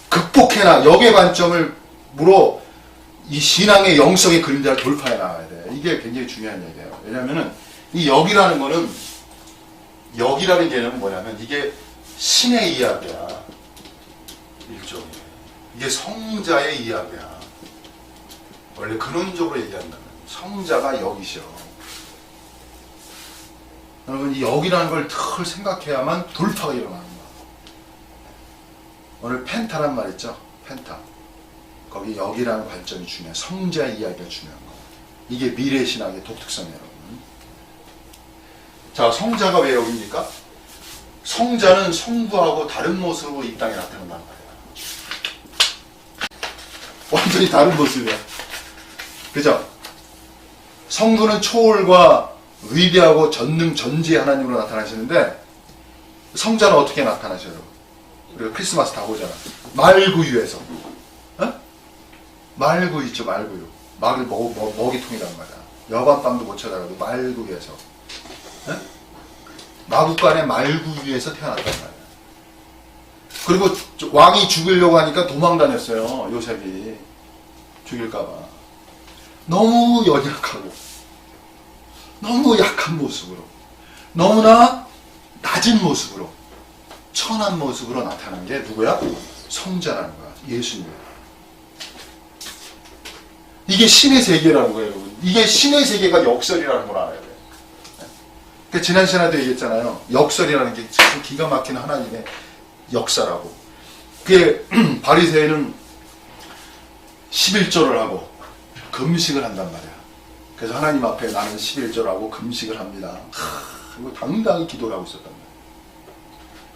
극복해나, 역의 관점을 물어 이 신앙의 영성의 그림자를 돌파해 나가야 돼. 이게 굉장히 중요한 얘기예요. 왜냐면은 이 역이라는 거는, 역이라는 개념은 뭐냐면 이게 신의 이야기야. 일종의. 이게 성자의 이야기야. 원래 근원적으로 얘기한다면 성자가 역이셔. 여러분, 이 역이라는 걸 늘 생각해야만 돌파가 일어나는 거야. 오늘 펜타란 말 있죠? 펜타. 거기 역이라는 관점이 중요해. 성자의 이야기가 중요한 거야. 이게 미래신학의 독특성이에요, 여러분. 자, 성자가 왜 역입니까? 성자는 성부하고 다른 모습으로 이 땅에 나타난단 말이야. 완전히 다른 모습이야. 그죠? 성부는 초월과 위대하고 전지의 하나님으로 나타나시는데, 성자는 어떻게 나타나셔요? 우리가 크리스마스 다 보잖아. 말구유에서. 어? 말구 있죠, 말구유. 말을 먹이통이란 말이야. 여관빵도 못 찾아가도 말구유에서. 어? 마국간의 말구유에서 태어났단 말이야. 그리고 왕이 죽이려고 하니까 도망 다녔어요, 요셉이. 죽일까봐. 너무 연약하고, 너무 약한 모습으로, 너무나 낮은 모습으로, 천한 모습으로 나타난 게 누구야? 성자라는 거야. 예수님이야. 이게 신의 세계라는 거예요, 여러분. 이게 신의 세계가 역설이라는 걸 알아야 돼요. 그 지난 시간에도 얘기했잖아요. 역설이라는 게 참 기가 막힌 하나님의 역사라고. 그게 바리새인은 11조를 하고 금식을 한단 말이야. 그래서 하나님 앞에 나는 11조를 하고 금식을 합니다. 그리고 당당히 기도를 하고 있었단 말이야.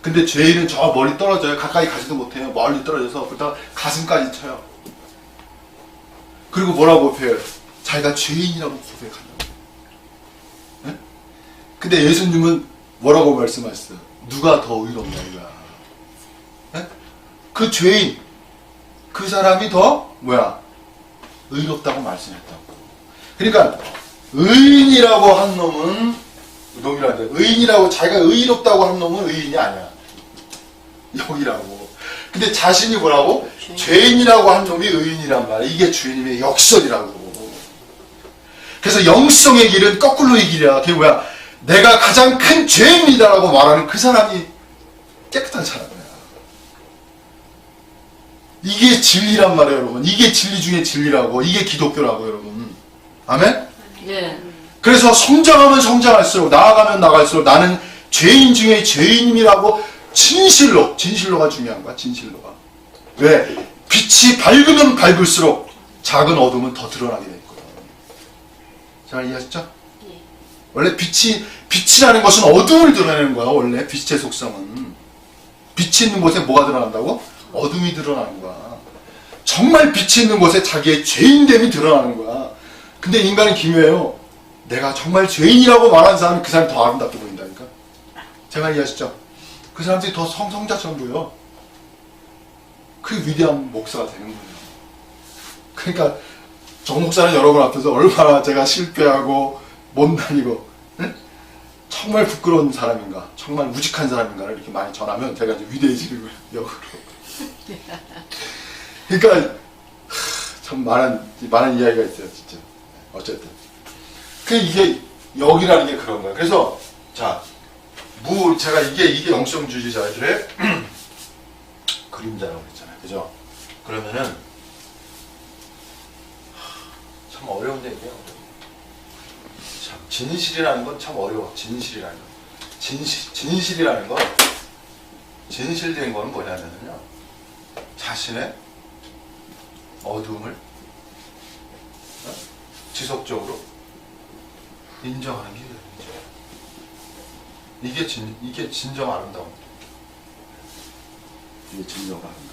근데 죄인은 저 멀리 떨어져요. 가까이 가지도 못해요. 멀리 떨어져서 그러다가 가슴까지 쳐요. 그리고 뭐라고 고백해요? 자기가 죄인이라고 고백한다고. 네? 근데 예수님은 뭐라고 말씀하셨어요? 누가 더 의롭냐 이거야. 네? 그 죄인, 그 사람이 더 의롭다고 말씀했다고. 그러니까 의인이라고 한 놈은 의인이라고 자기가 의롭다고 한 놈은 의인이 아니야. 여기라고. 근데 자신이 뭐라고? 죄인이라고 한 놈이 의인이란 말이야. 이게 주님의 역설이라고. 그래서 영성의 길은 거꾸로의 길이야. 그게 뭐야? 내가 가장 큰 죄인이다라고 말하는 그 사람이 깨끗한 사람이야. 이게 진리란 말이에요, 여러분. 이게 진리 중에 진리라고. 이게 기독교라고, 여러분. 아멘? 네. 그래서 성장하면 성장할수록, 나아가면 나갈수록 나는 죄인 중에 죄인이라고 진실로가 중요한 거야, 진실로가. 왜? 빛이 밝으면 밝을수록 작은 어둠은 더 드러나게 돼 있거든. 잘 이해하셨죠? 예. 원래 빛이라는 것은 어둠을 드러내는 거야, 원래. 빛의 속성은. 빛이 있는 곳에 뭐가 드러난다고? 어둠이 드러나는 거야. 정말 빛이 있는 곳에 자기의 죄인됨이 드러나는 거야. 근데 인간은 기묘해요. 내가 정말 죄인이라고 말하는 사람이 그 사람이 더 아름답게 보인다니까. 제가 이해하시죠? 그 사람들이 더 성자처럼 보여. 그 위대한 목사가 되는 거예요. 그러니까 정 목사는 여러분 앞에서 얼마나 제가 실패하고 못다니고 정말 부끄러운 사람인가, 정말 우직한 사람인가를 이렇게 많이 전하면 제가 이제 위대해지는 거예요, 역으로. 그러니까 참 많은 이야기가 있어요, 진짜. 어쨌든. 이게 역이라는 게 그런 거예요. 그래서 자, 제가 이게 영성주의자들의 그림자라고 그랬잖아요, 그죠? 그러면은 참 어려운 얘기예요. 참 진실이라는 건 참 어려워. 진실이라는 건. 진실이라는 건, 진실된 건 뭐냐면요, 자신의 어둠을 지속적으로 인정하는 게 이게 진정 아름다운. 이게 진정 아름다운.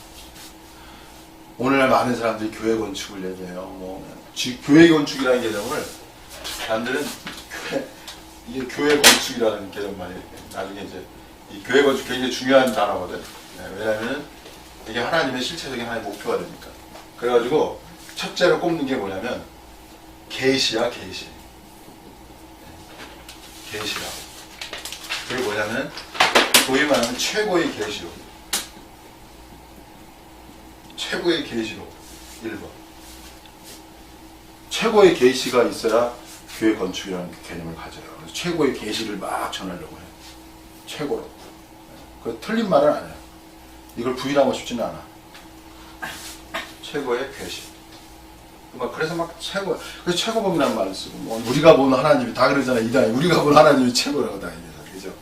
오늘날 많은 사람들이 교회 건축을 얘기해요. 교회 건축이라는 개념을 사람들은 이게 교회 건축이라는 개념만이 나중에 이제 이 교회 건축 굉장히 중요한 단어거든. 왜냐하면 이게 하나님의 실체적인 하나님의 목표가 되니까. 그래가지고 첫째로 꼽는 게 뭐냐면 계시야, 계시. 계시라. 그게 뭐냐면 소위 말하는 최고의 계시로. 최고의 계시로 1번. 최고의 계시가 있어야 교회 건축이라는 개념을 가져요. 그래서 최고의 계시를 막 전하려고 해요. 최고로. 그 틀린 말은 아니야. 이걸 부인하고 싶지는 않아. 최고의 계시. 그래서 막 그래서 최고봉이라는 말을 쓰고, 우리가 본 하나님이 다 그러잖아. 이단이 우리가 본 하나님이 최고라고 다 얘기해서. 그죠?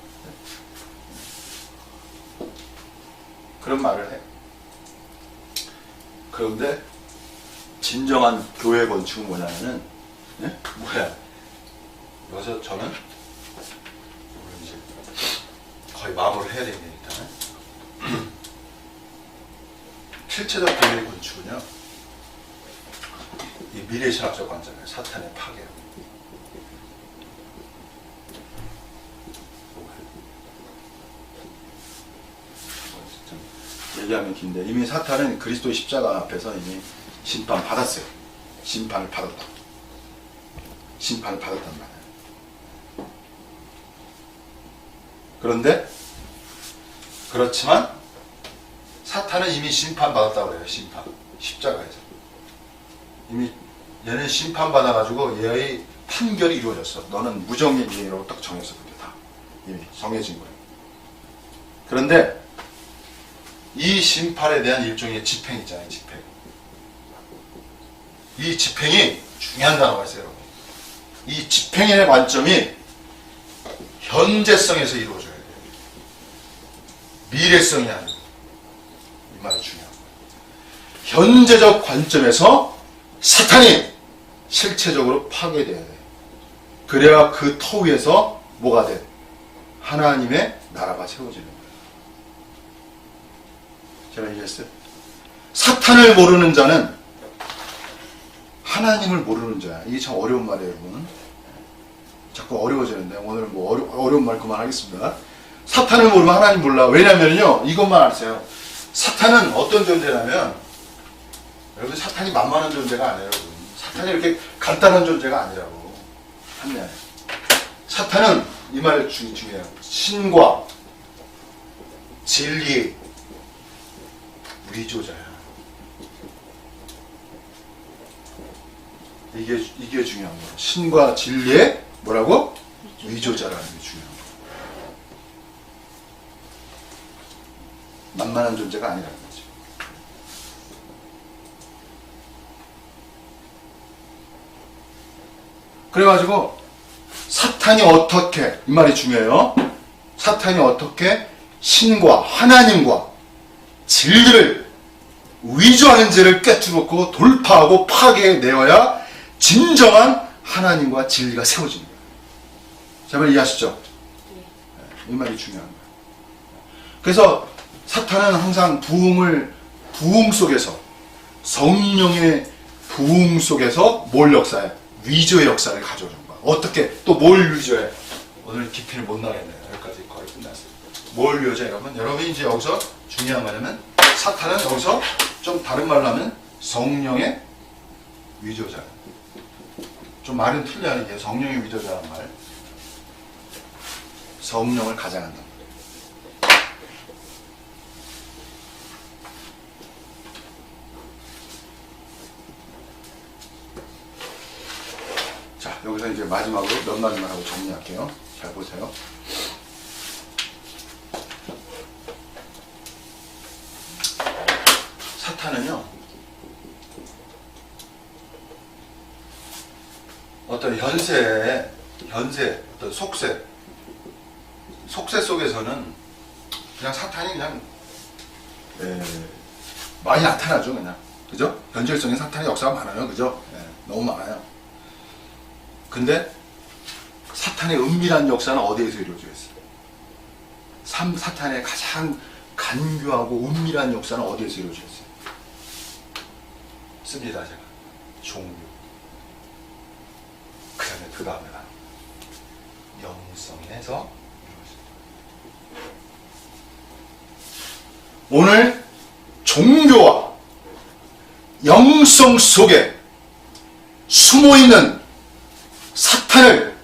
그런 말을 해. 그런데 진정한 교회 건축은 뭐냐면은 여기서 저는 오늘 이제 거의 마무리를 해야 되겠네. 일단은 실체적 교회 건축은요, 이 미래신학적 관점이에요. 사탄의 파괴. 얘기하면 긴데, 이미 사탄은 그리스도의 십자가 앞에서 이미 심판 받았어요. 심판을 받았다. 심판을 받았단 말이에요. 그런데 그렇지만 사탄은 이미 심판 받았다고 그래요. 심판. 십자가에서. 이미 얘는 심판 받아가지고 얘의 판결이 이루어졌어. 너는 무정죄인이라고 딱 정했어. 그게 다 이미 정해진 거예요. 그런데 이 심판에 대한 일종의 집행 있잖아요. 집행. 이 집행이 중요한 단어가 있어요. 여러분. 이 집행의 관점이 현재성에서 이루어져야 돼요. 미래성이 아니고. 이 말이 중요한 거예요. 현재적 관점에서 사탄이 실체적으로 파괴돼야 돼. 그래야 그 터 위에서 뭐가 돼? 하나님의 나라가 세워지는 거예요. 제가 얘기했어요. 사탄을 모르는 자는 하나님을 모르는 자야. 이게 참 어려운 말이에요, 여러분. 자꾸 어려워지는데 오늘 어려운 말 그만하겠습니다. 사탄을 모르면 하나님 몰라. 왜냐면요, 이것만 아세요. 사탄은 어떤 존재냐면, 여러분, 사탄이 만만한 존재가 아니에요, 여러분. 사탄이 이렇게 간단한 존재가 아니라고. 한면 사탄은 이 말이 중요해요. 신과 진리 위조자야. 이게 중요한 거야. 신과 진리의 뭐라고? 위조자라는 게 중요한 거야. 만만한 존재가 아니라는 거지. 그래가지고 사탄이 어떻게, 이 말이 중요해요. 사탄이 어떻게 신과 하나님과 진리를 위조하는 죄를 꿰뚫고 돌파하고 파괴내어야 진정한 하나님과 진리가 세워집니다. 제발 이해하시죠? 이 말이 중요한 거예요. 그래서 사탄은 항상 부흥 속에서, 성령의 부흥 속에서 뭘 역사해? 위조의 역사를 가져오는 거야. 어떻게? 또 뭘 위조해? 오늘 깊이를 못 나가겠네요. 여기까지 거의 끝났어요. 뭘 위조해? 여러분이 이제 여기서 중요한 말이면, 사탄은 여기서 좀 다른 말로 하면 성령의 위조자. 좀 말은 틀려요. 이게 성령의 위조자라는 말. 성령을 가장한다. 자, 여기서 이제 마지막으로 몇 마디만 하고 정리할게요. 잘 보세요. 사탄은요, 어떤 현세, 어떤 속세 속에서는 그냥 사탄이 그냥 많이 나타나죠, 그냥. 그죠? 현실성인 사탄의 역사가 많아요, 그죠? 너무 많아요. 근데 사탄의 은밀한 역사는 어디에서 이루어져 있어요? 사탄의 가장 간교하고 은밀한 역사는 어디에서 이루어졌어요? 씁니다, 제가. 종교. 그 다음에 영성에서 이루어집니다. 오늘 종교와 영성 속에 숨어있는 사탄을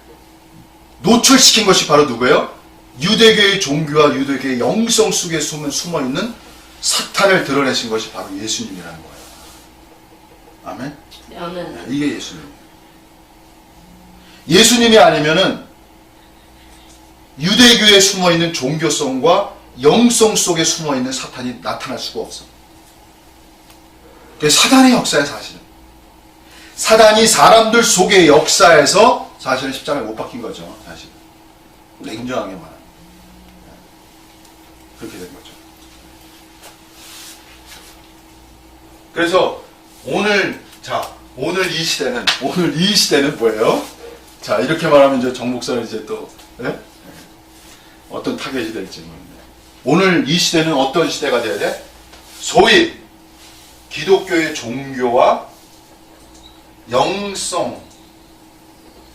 노출시킨 것이 바로 누구예요? 유대교의 종교와 유대교의 영성 속에 숨어있는 사탄을 드러내신 것이 바로 예수님이라는 거예요. 아멘? 아멘. 이게 예수님이에요. 예수님이 아니면은 유대교에 숨어있는 종교성과 영성 속에 숨어있는 사탄이 나타날 수가 없어. 그게 사단의 역사야, 사실은. 사단이 사람들 속의 역사에서 사실은 십자가에 못 박힌 거죠, 사실. 냉정하게 말하면. 그렇게 된 거죠. 그래서 오늘 이 시대는 뭐예요? 자, 이렇게 말하면 이제 정 목사는 이제 또, 예? 어떤 타겟이 될지 모르겠네. 오늘 이 시대는 어떤 시대가 돼야 돼? 소위 기독교의 종교와 영성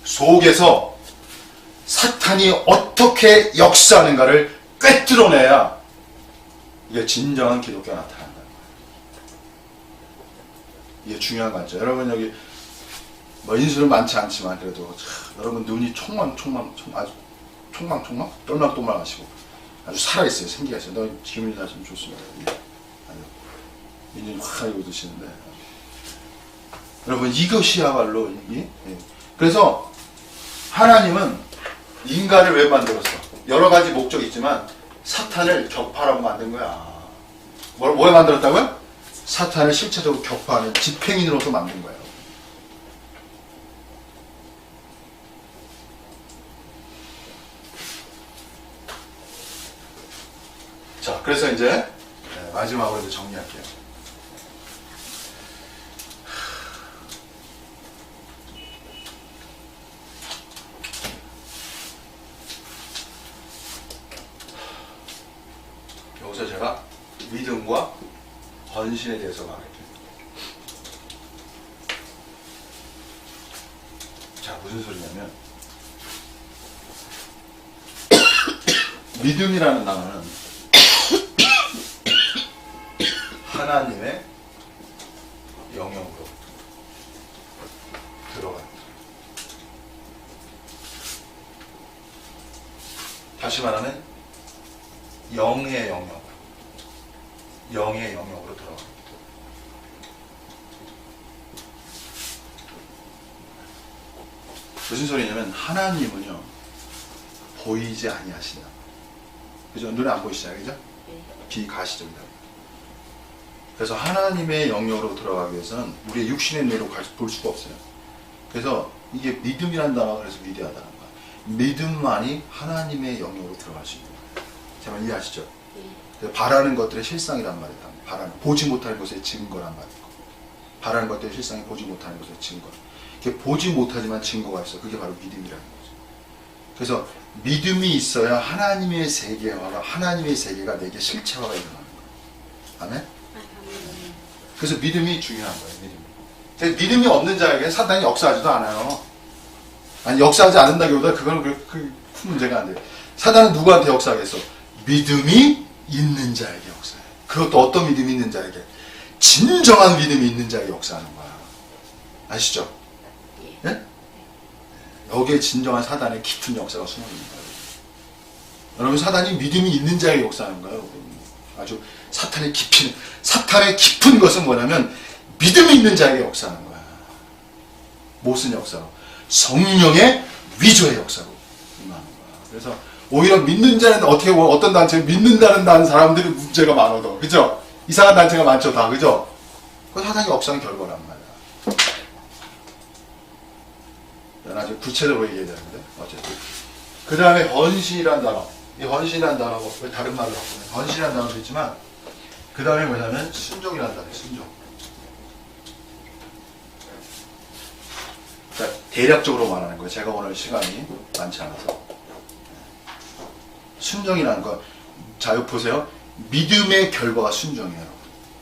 속에서 사탄이 어떻게 역사하는가를 꿰뚫어내야 이게 진정한 기독교가 나타난다. 이게 중요한 거 같죠. 여러분 여기 뭐 인수는 많지 않지만 그래도 여러분 눈이 아주 똘망똘망 하시고 아주 살아있어요. 생기가 있어요. 너 기분이 나시면 좋습니다. 인연이 확 웃으시는데 여러분 이것이야말로 그래서 하나님은 인간을 왜 만들었어? 여러 가지 목적이 있지만 사탄을 격파하라고 만든 거야. 뭘 만들었다고요? 사탄을 실체적으로 격파하는 집행인으로서 만든 거예요. 자, 그래서 이제 마지막으로 이제 정리할게요. 여기서 제가 믿음과 헌신에 대해서 말할게요. 자, 무슨 소리냐면 믿음이라는 단어는 하나님의 영역으로 들어갑니다. 다시 말하면 영의 영역으로 들어갑니다. 무슨 소리냐면 하나님은요 보이지 아니하신다. 그죠? 눈에 안 보이시잖아요, 그죠? 비가시적이다. 그래서 하나님의 영역으로 들어가기 위해서는 우리의 육신의 뇌로 볼 수가 없어요. 그래서 이게 믿음이라는 단어가 그래서 위대하다는 거야. 믿음만이 하나님의 영역으로 들어갈 수 있는 거예요. 제 말 이해하시죠? 바라는 것들의 실상이란 말이다. 보지 못하는 것의 증거란 말이고, 바라는 것들의 실상이 보지 못하는 것의 증거. 이게 보지 못하지만 증거가 있어. 그게 바로 믿음이라는 거죠. 그래서 믿음이 있어야 하나님의 세계화가, 하나님의 세계가 내게 실체화가 일어나는 거예요. 아멘? 그래서 믿음이 중요한 거예요. 믿음이 없는 자에게 사단이 역사하지도 않아요. 아니, 역사하지 않는다기보다 그건 큰 문제가 안 돼요. 사단은 누구한테 역사하겠어? 믿음이 있는 자에게 역사해. 그것도 어떤 믿음이 있는 자에게? 진정한 믿음이 있는 자에게 역사하는 거야. 아시죠? 예? 여기에 진정한 사단의 깊은 역사가 숨어 있는 거예요. 여러분, 사단이 믿음이 있는 자에게 역사하는 거예요. 아주 사탄의 깊은 것은 뭐냐면 믿음이 있는 자에게 역사하는 거야. 무슨 역사로? 성령의 위조의 역사로 임하는 거야. 그래서 오히려 믿는 자는 어떻게 보면 어떤 단체 믿는다는 사람들이 문제가 많아도, 그죠? 이상한 단체가 많죠, 다, 그죠? 그건 사단이 역사한 결과란 말이야. 나중에 구체적으로 얘기해야 되는데 어쨌든 그 다음에 헌신이란 단어. 이 헌신이란 단어가 왜 다른 말을 바꾸네. 헌신이란 단어도 있지만 그 다음에 뭐냐면 순종이란 단어예요. 순종. 그러니까 대략적으로 말하는 거예요. 제가 오늘 시간이 많지 않아서. 순종이라는 건 자, 여기 보세요. 믿음의 결과가 순종이에요.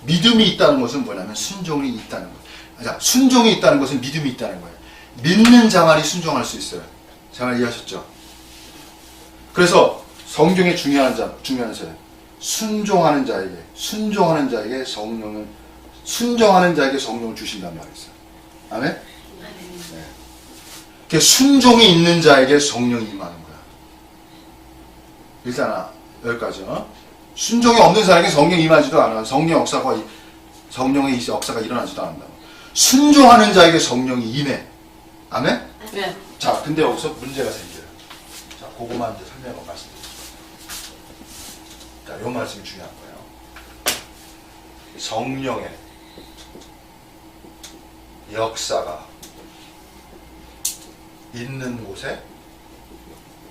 믿음이 있다는 것은 뭐냐면 순종이 있다는 거예요. 자, 순종이 있다는 것은 믿음이 있다는 거예요. 믿는 자만이 순종할 수 있어요. 잘 이해하셨죠? 그래서 성경의 중요한 자, 순종하는 자에게 성령을 주신단 말이 있어요. 아멘? 네. 순종이 있는 자에게 성령이 임하는 거야. 일단 여기까지요. 순종이 없는 사람에게 성령이 임하지도 않아요. 성령의 역사가 일어나지도 않는다. 순종하는 자에게 성령이 임해. 아멘? 네. 자, 근데 여기서 문제가 생겨요. 자, 그것만 이제 설명을 말씀드릴게요. 자, 요 말씀이 중요한 거예요. 성령의 역사가 있는 곳에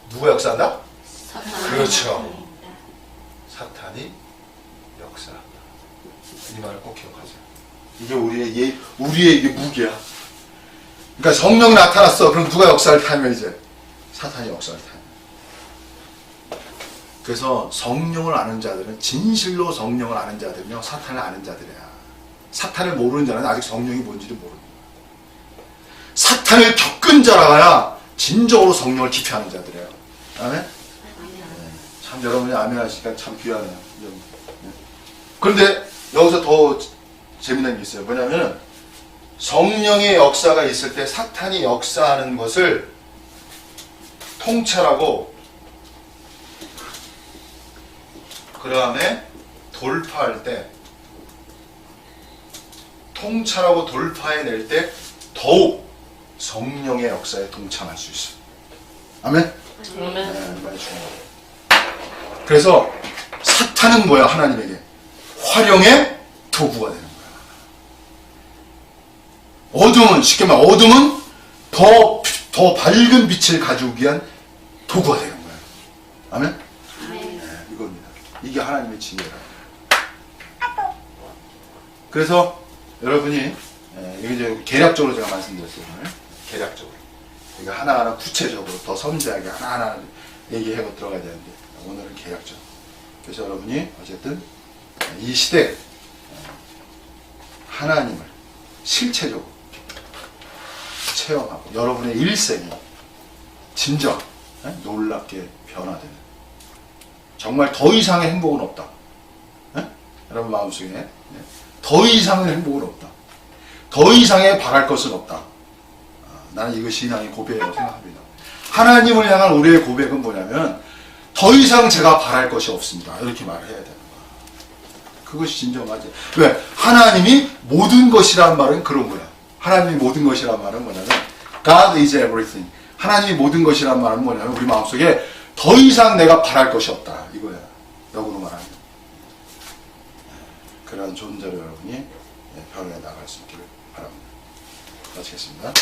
누가 역사한다? 그렇죠. 사탄이 역사한다. 이 말을 꼭 기억하세요. 이게 우리의 이게 무기야. 그러니까 성령이 나타났어. 그럼 누가 역사를 타면 이제 사탄이 역사를 타요. 그래서 성령을 아는 자들은, 진실로 성령을 아는 자들은요, 사탄을 아는 자들이야. 사탄을 모르는 자는 아직 성령이 뭔지를 모르는 거야. 사탄을 겪은 자라야 진정으로 성령을 기피하는 자들이에요. 아멘? 네. 참 여러분이 아멘 하시니까 참 귀하네요. 네. 그런데 여기서 더 재미난 게 있어요. 뭐냐면 성령의 역사가 있을 때 사탄이 역사하는 것을 통찰하고 그 다음에 돌파할 때, 통찰하고 돌파해낼 때 더욱 성령의 역사에 동참할 수 있어요. 아멘? 네, 많이 중요해요. 그래서 사탄은 뭐야? 하나님에게 활용의 도구가 되는 거야. 어둠은, 쉽게 말해 어둠은 더 밝은 빛을 가져오기 위한 도구가 되는 거야. 아멘? 네, 이겁니다. 이게 하나님의 진리라. 그래서 여러분이 이게 이제 계략적으로 제가 말씀드렸어요. 오늘. 계략적으로. 그러니까 하나하나 구체적으로 더 섬세하게 하나하나 얘기하고 들어가야 되는데 오늘은 계략적. 그래서 여러분이 어쨌든 이 시대에 하나님을 실체적으로 체험하고 여러분의 일생이 진정 놀랍게 변화되는, 정말 더 이상의 행복은 없다. 여러분 마음속에 더 이상의 행복은 없다. 더 이상의 바랄 것은 없다. 나는 이것이 신앙의 고백이라고 생각합니다. 하나님을 향한 우리의 고백은 뭐냐면 더 이상 제가 바랄 것이 없습니다. 이렇게 말을 해야 되는 거야. 그것이 진정하지. 왜? 하나님이 모든 것이란 말은 그런 거야. 하나님이 모든 것이란 말은 뭐냐면 God is everything. 하나님이 모든 것이란 말은 뭐냐면 우리 마음속에 더 이상 내가 바랄 것이 없다. 이거야. 역으로 말하면. 그러한 존재로 여러분이 변해 나갈 수 있기를 바랍니다. 마치겠습니다.